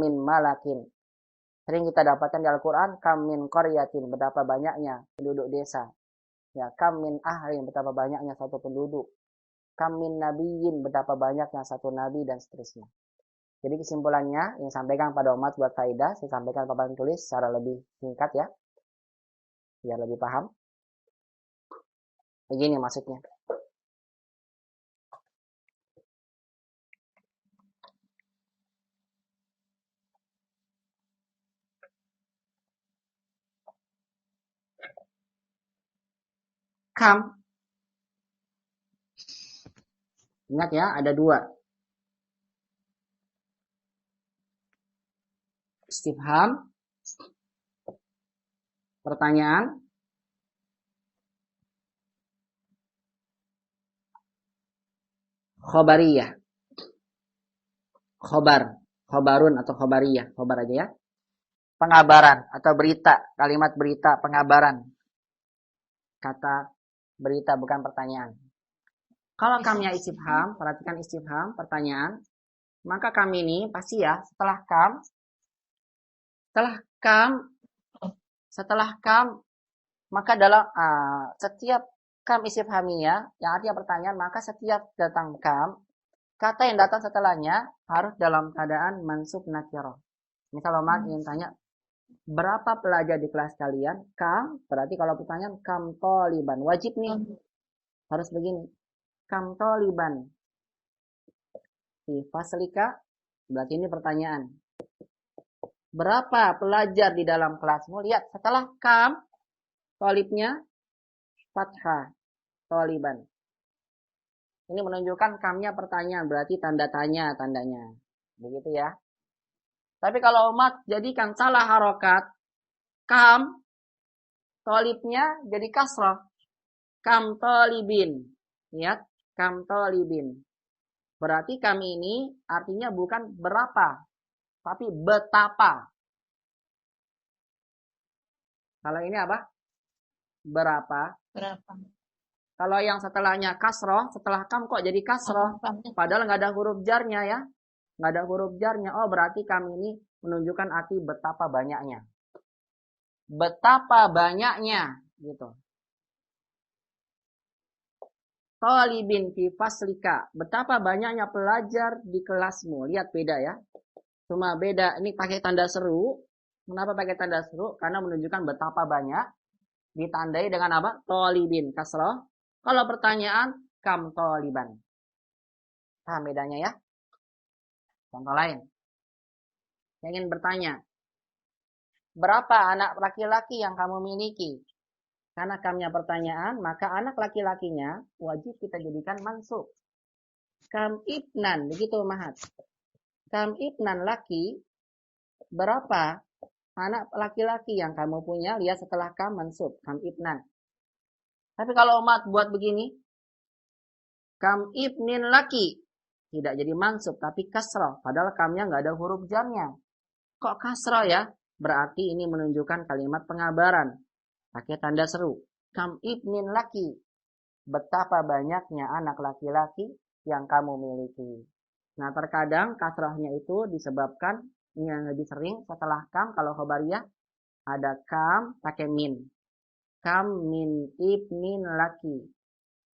min malakin. Sering kita dapatkan di Al-Qur'an, kam min qaryatin, betapa banyaknya penduduk desa. Ya, kam min ahlin, betapa banyaknya satu penduduk. Kam min nabiyyin, betapa banyaknya satu nabi, dan seterusnya. Jadi kesimpulannya yang sampaikan pada umat buat faedah, saya sampaikan papan tulis secara lebih singkat ya, biar lebih paham. Begini maksudnya. Kam. Ingat ya, ada dua. Istifham. Pertanyaan. Khobariyah. Khobar. Khobarun atau khobariyah. Khobar aja ya. Pengabaran atau berita. Kalimat berita, pengabaran. Kata berita, bukan pertanyaan. Kalau kamnya istifham, perhatikan istifham, pertanyaan. Maka kam ini pasti ya, setelah kam, maka dalam setiap kam istifhamiyah yang artinya pertanyaan, maka setiap datang kam, kata yang datang setelahnya harus dalam keadaan mansub nakirah. Misal Omar ingin tanya, berapa pelajar di kelas kalian? Kam, berarti kalau pertanyaan kam toliban, wajib nih. Harus begini. Kam toliban fi faslika, berarti ini pertanyaan. Berapa pelajar di dalam kelasmu? Lihat, setelah kam, tolibnya fathah, toliban. Ini menunjukkan kamnya pertanyaan, berarti tanda tanya tandanya. Begitu ya. Tapi kalau umat jadikan salah harokat, kam, tolibnya jadi kasrah. Kam tolibin. Lihat, kam tolibin. Berarti kam ini artinya bukan berapa, tapi betapa. Kalau ini apa? Berapa? Berapa? Kalau yang setelahnya kasroh, setelah kam kok jadi kasroh? Padahal nggak ada huruf jarnya ya. Nggak ada huruf jarnya. Oh, berarti kam ini menunjukkan arti betapa banyaknya. Betapa banyaknya. Gitu. Talibin fi faslika. Betapa banyaknya pelajar di kelasmu. Lihat beda ya. Cuma beda, ini pakai tanda seru. Kenapa pakai tanda seru? Karena menunjukkan betapa banyak. Ditandai dengan apa? Talibin, kasroh. Kalau pertanyaan, kam taliban. Paham bedanya ya? Contoh lain. Saya ingin bertanya. Berapa anak laki-laki yang kamu miliki? Karena kamnya pertanyaan, maka anak laki-lakinya wajib kita jadikan mansub. Kam ibnan, begitu Mahat. Kam ibnan laki, berapa anak laki-laki yang kamu punya? Lihat setelah kam mansub, kam ibnan. Tapi kalau umat buat begini, kam ibnin laki, tidak jadi mansub, tapi kasrah. Padahal kamnya nggak ada huruf jarnya. Kok kasrah ya? Berarti ini menunjukkan kalimat pengabaran. Pakai tanda seru. Kam ibnin laki. Betapa banyaknya anak laki-laki yang kamu miliki. Nah, terkadang kasrahnya itu disebabkan, ini yang lebih sering, setelah kam, kalau khobariyah, ada kam pakai min. Kam min ibnin laki.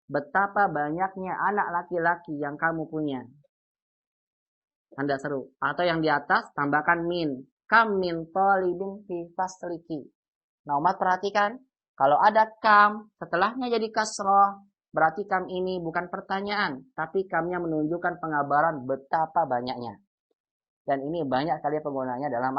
Betapa banyaknya anak laki-laki yang kamu punya. Tanda seru. Atau yang di atas, tambahkan min. Kam min talibin fi fasliki. Nah, umat perhatikan. Kalau ada kam, setelahnya jadi kasroh. Berarti kam ini bukan pertanyaan. Tapi kamnya menunjukkan pengabaran betapa banyaknya. Dan ini banyak sekali penggunaannya dalam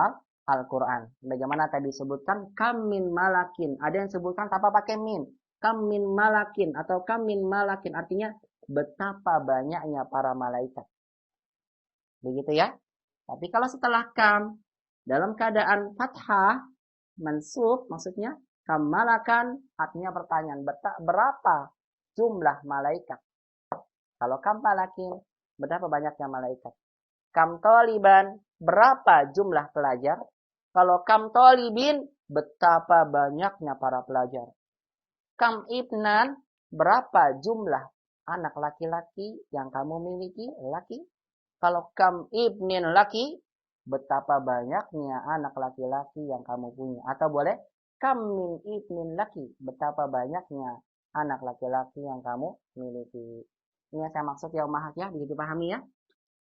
Al-Quran. Bagaimana tadi disebutkan, kam min malakin. Ada yang sebutkan tanpa pakai min. Kam min malakin atau kam min malakin. Artinya betapa banyaknya para malaikat. Begitu ya. Tapi kalau setelah kam, dalam keadaan fathah, mansub, maksudnya kam malakan, artinya pertanyaan. Berapa jumlah malaikat? Kalau kam malakin, berapa banyaknya malaikat? Kam toliban, berapa jumlah pelajar? Kalau kam tolibin, betapa banyaknya para pelajar. Kam ibnan, berapa jumlah anak laki-laki yang kamu miliki? Laki. Kalau kam ibnin laki, betapa banyaknya anak laki-laki yang kamu punya. Atau boleh, kam min ibnin laki, betapa banyaknya anak laki-laki yang kamu miliki. Ini yang saya maksud ya ummahat ya, begitu pahami ya.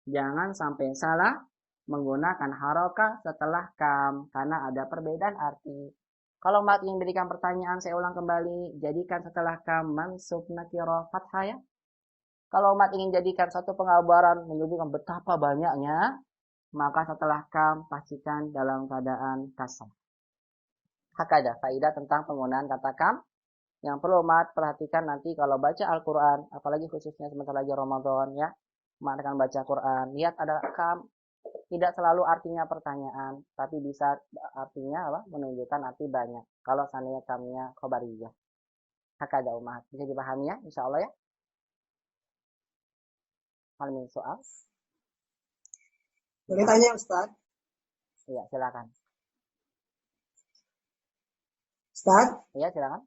Jangan sampai salah menggunakan harokah setelah kam, karena ada perbedaan arti. Kalau umat ingin berikan pertanyaan, saya ulang kembali, jadikan setelah kam mansub nakirah fathah ya. Kalau umat ingin jadikan satu pengabaran menunjukkan betapa banyaknya, maka setelah kam pastikan dalam keadaan kasrah. Hakada faidah tentang penggunaan kata kam yang perlu umat perhatikan nanti kalau baca Al-Quran, apalagi khususnya sebentar lagi Ramadan ya, umat akan baca Quran, lihat ada kam. Tidak selalu artinya pertanyaan, tapi bisa artinya apa? Menunjukkan arti banyak. Kalau seandainya kamnya khobariyah. Hakada umat. Bisa dipahami ya, insya Allah ya. Hal min soal. Boleh tanya Ustaz? Iya, silakan. Ustaz? Iya, silakan.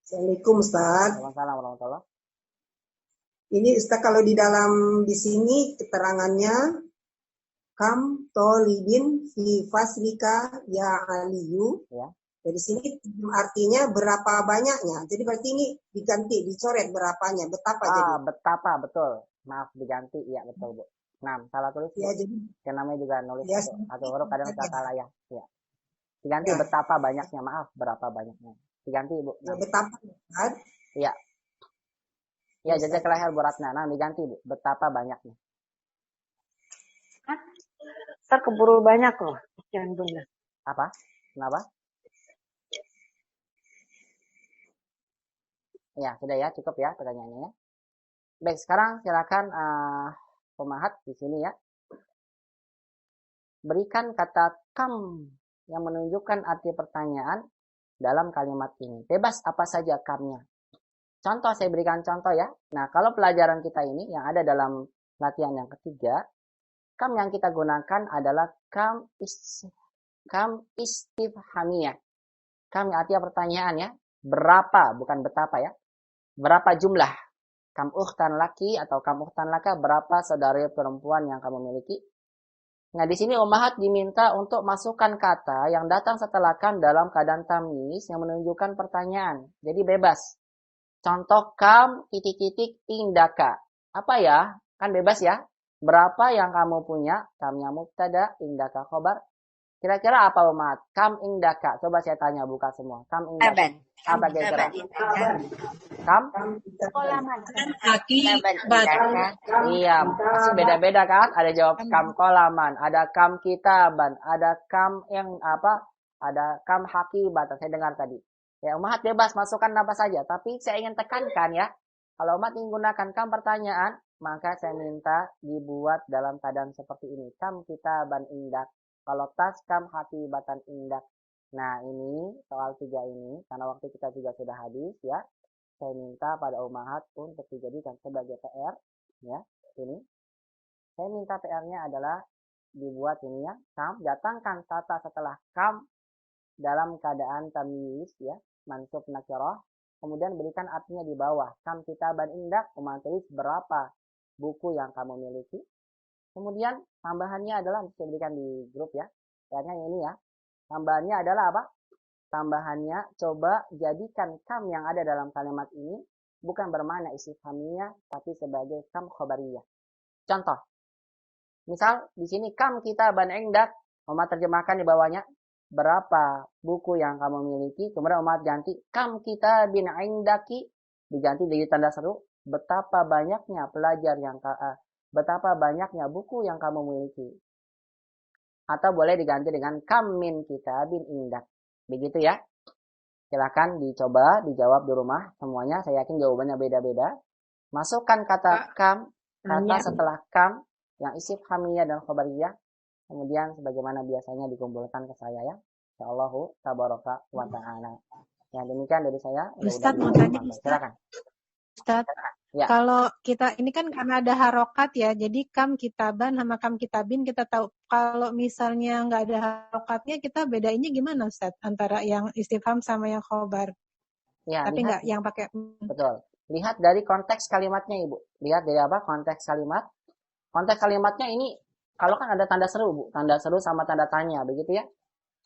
Assalamualaikum Ustaz. Waalaikumsalam warahmatullahi. Ini Ustaz kalau di sini keterangannya kam tolibin fi faslika ya aliyu. Ya. Dari sini artinya berapa banyaknya. Jadi berarti ini diganti, dicoret berapanya, betapa jadi. Betapa, betul. Maaf diganti, ya betul Bu. Nah, salah tulis. Ya, jadi yang namanya juga nulis ya, atau huruf kadang kita salah ya. Ya. Diganti ya. Betapa banyaknya, maaf berapa banyaknya. Diganti Bu. Ya, betapa kan? Iya. Ya, jazakallahu khair Bu Ratna. Nah, diganti Bu. Betapa banyaknya. Ntar keburu banyak loh. Jangan bunda. Apa? Kenapa? Ya, sudah ya, cukup ya pertanyaannya ya. Baik, sekarang silakan pemahat di sini ya. Berikan kata kam yang menunjukkan arti pertanyaan dalam kalimat ini. Bebas apa saja kamnya. Contoh, saya berikan contoh ya. Nah, kalau pelajaran kita ini yang ada dalam latihan yang ketiga, kam yang kita gunakan adalah kam istifhamiyah. Kam yang artinya pertanyaan ya. Berapa, bukan betapa ya. Berapa jumlah? Kam ukhtan laki atau kam ukhtan laka, berapa saudari perempuan yang kamu miliki? Nah, di sini ummahat diminta untuk masukkan kata yang datang setelah kam dalam keadaan tamyiz yang menunjukkan pertanyaan. Jadi bebas. Contoh kam titik-titik indaka. Apa ya? Kan bebas ya. Berapa yang kamu punya? Kamnya mubtada, indaka khobar. Kira-kira apa umat? Kam indaka. Coba saya tanya, buka semua. Kam indaka. Apa kira-kira? Kam? Kolaman. Iya, pasti beda-beda kan? Ada jawab kam kolaman, ada kam kitaban, ada kam yang apa? Ada kam hakibatan. Saya dengar tadi. Ya, umat bebas masukkan apa saja. Tapi saya ingin tekankan ya. Kalau umat ingin gunakan kam pertanyaan, maka saya minta dibuat dalam keadaan seperti ini. Kam kitaban indak. Kalau tas kam hakibatan indak. Nah, ini soal 3 ini, karena waktu kita juga sudah habis ya. Saya minta pada ummahat untuk dijadikan sebagai PR ya. Ini. Saya minta PR-nya adalah dibuat ini ya. Kam, datangkan kata setelah kam dalam keadaan tamyiz ya, mansub nakirah. Kemudian berikan artinya di bawah. Kam kitaban indak, tulis berapa buku yang kamu miliki. Kemudian tambahannya adalah, saya berikan di grup ya. PR-nya ini ya. Tambahannya adalah apa? Tambahannya coba jadikan kam yang ada dalam kalimat ini bukan bermakna istifhamiyah tapi sebagai kam khobariyah. Contoh. Misal di sini kam kitaban indak, umat terjemahkan di bawahnya berapa buku yang kamu miliki, kemudian umat ganti kam kitabin indaki, diganti dengan tanda seru, betapa banyaknya pelajar yang betapa banyaknya buku yang kamu miliki. Atau boleh diganti dengan kam min kitabin indak. Begitu ya. Silakan dicoba, dijawab di rumah semuanya. Saya yakin jawabannya beda-beda. Masukkan kata kam, kata setelah kam yang istifhamiyah dan khobariyah. Kemudian sebagaimana biasanya dikumpulkan ke saya ya. Insyaallah tabaraka wa ta'ala. Yang demikian dari saya. Ustaz mau tanya Ustaz. Silakan. Ustaz, Ya. Kalau kita ini kan karena ada harokat ya, jadi kam kitaban sama kam kitabin kita tahu. Kalau misalnya nggak ada harokatnya, kita bedainnya gimana Ustaz? Antara yang istifham sama yang khobar. Ya, Tapi lihat. nggak yang pakai. Betul. Lihat dari konteks kalimatnya Ibu. Lihat dari apa? Konteks kalimat. Konteks kalimatnya ini, kalau kan ada tanda seru Bu. Tanda seru sama tanda tanya, begitu ya.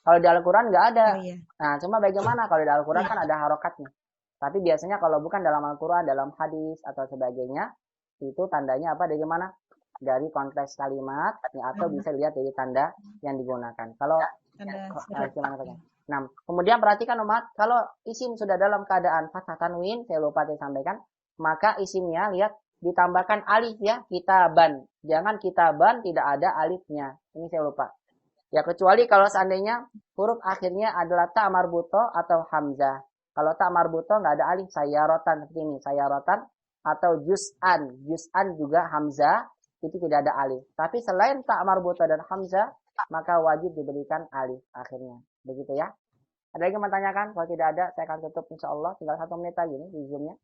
Kalau di Al-Quran nggak ada. Oh, iya. Nah, cuma bagaimana kalau di Al-Quran kan ada harokatnya. Tapi biasanya kalau bukan dalam Al-Quran, dalam hadis atau sebagainya, itu tandanya apa? Dari mana? Dari konteks kalimat, ya, atau bisa dilihat dari tanda yang digunakan. Kalau nah, kemudian perhatikan umat, kalau isim sudah dalam keadaan fathah tanwin, saya lupa saya sampaikan, maka isimnya lihat ditambahkan alif ya, kitaban. Jangan kitaban tidak ada alifnya. Ini saya lupa. Ya kecuali kalau seandainya huruf akhirnya adalah ta marbuto atau hamzah. Kalau tak marbuto nggak ada alif, sayarotan seperti ini, sayarotan atau juz'an juga hamzah itu tidak ada alif. Tapi selain tak marbuto dan hamzah, maka wajib diberikan alif akhirnya. Begitu ya. Ada lagi yang menanyakan? Kalau tidak ada, saya akan tutup insya Allah. Tinggal 1 menit lagi nih di Zoom-nya.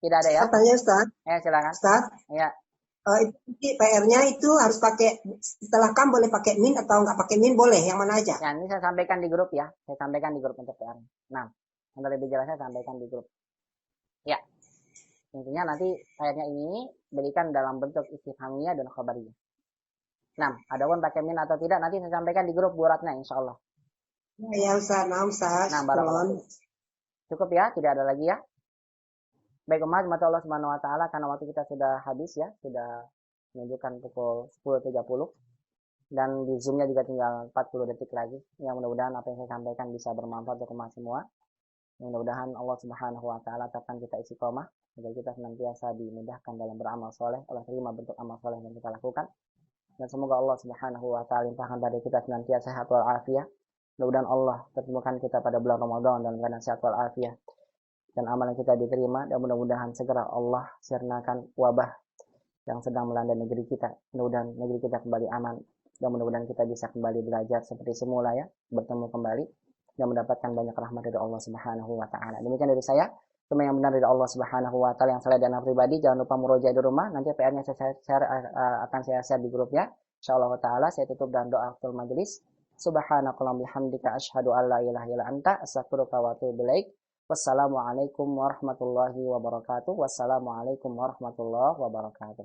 Tidak ada ya? Tanya Ustaz. Ya silakan. Ustaz. Ya. PR-nya itu harus pakai, setelah kam boleh pakai min atau nggak pakai min boleh, yang mana aja? Ya, ini saya sampaikan di grup ya. Saya sampaikan di grup untuk PR. Nah, untuk lebih jelasnya sampaikan di grup. Ya. Intinya nanti PR-nya ini berikan dalam bentuk istifhamiyah dan khabariyah. Nah, ada pun pakai min atau tidak nanti saya sampaikan di grup Bu Ratna insya Allah. Ya Ustaz, Ustaz. Nah, barakallahu. Cukup ya, tidak ada lagi ya. Baik umat Allah Subhanahu wa taala, karena waktu kita sudah habis ya, sudah menunjukkan pukul 10.30 dan di Zoom-nya juga tinggal 40 detik lagi. Ya mudah-mudahan apa yang saya sampaikan bisa bermanfaat untuk umat semua. Mudah-mudahan Allah Subhanahu wa taala tetapkan kita istiqomah agar kita senantiasa dimudahkan dalam beramal soleh, Allah terima bentuk amal soleh yang kita lakukan. Dan semoga Allah Subhanahu wa taala limpahkan pada kita senantiasa sehat wal afiat. Mudah-mudahan Allah pertemukan kita pada bulan Ramadan dalam keadaan sehat wal afiat. Dan amalan kita diterima dan mudah-mudahan segera Allah sirnakan wabah yang sedang melanda negeri kita. Mudah-mudahan negeri kita kembali aman dan mudah-mudahan kita bisa kembali belajar seperti semula ya, bertemu kembali dan mendapatkan banyak rahmat dari Allah Subhanahu wa taala. Demikian dari saya, semua yang benar dari Allah Subhanahu wa taala, yang salah dan pribadi jangan lupa murojaah di rumah. Nanti PR-nya akan saya share di grupnya. Insyaallah taala saya tutup dengan doa afdal majelis. Subhanakallahumma bihamdika asyhadu an la ilaha illa anta astaghfiruka wa atubu ilaik. Wassalamualaikum warahmatullahi wabarakatuh. Wassalamualaikum warahmatullahi wabarakatuh.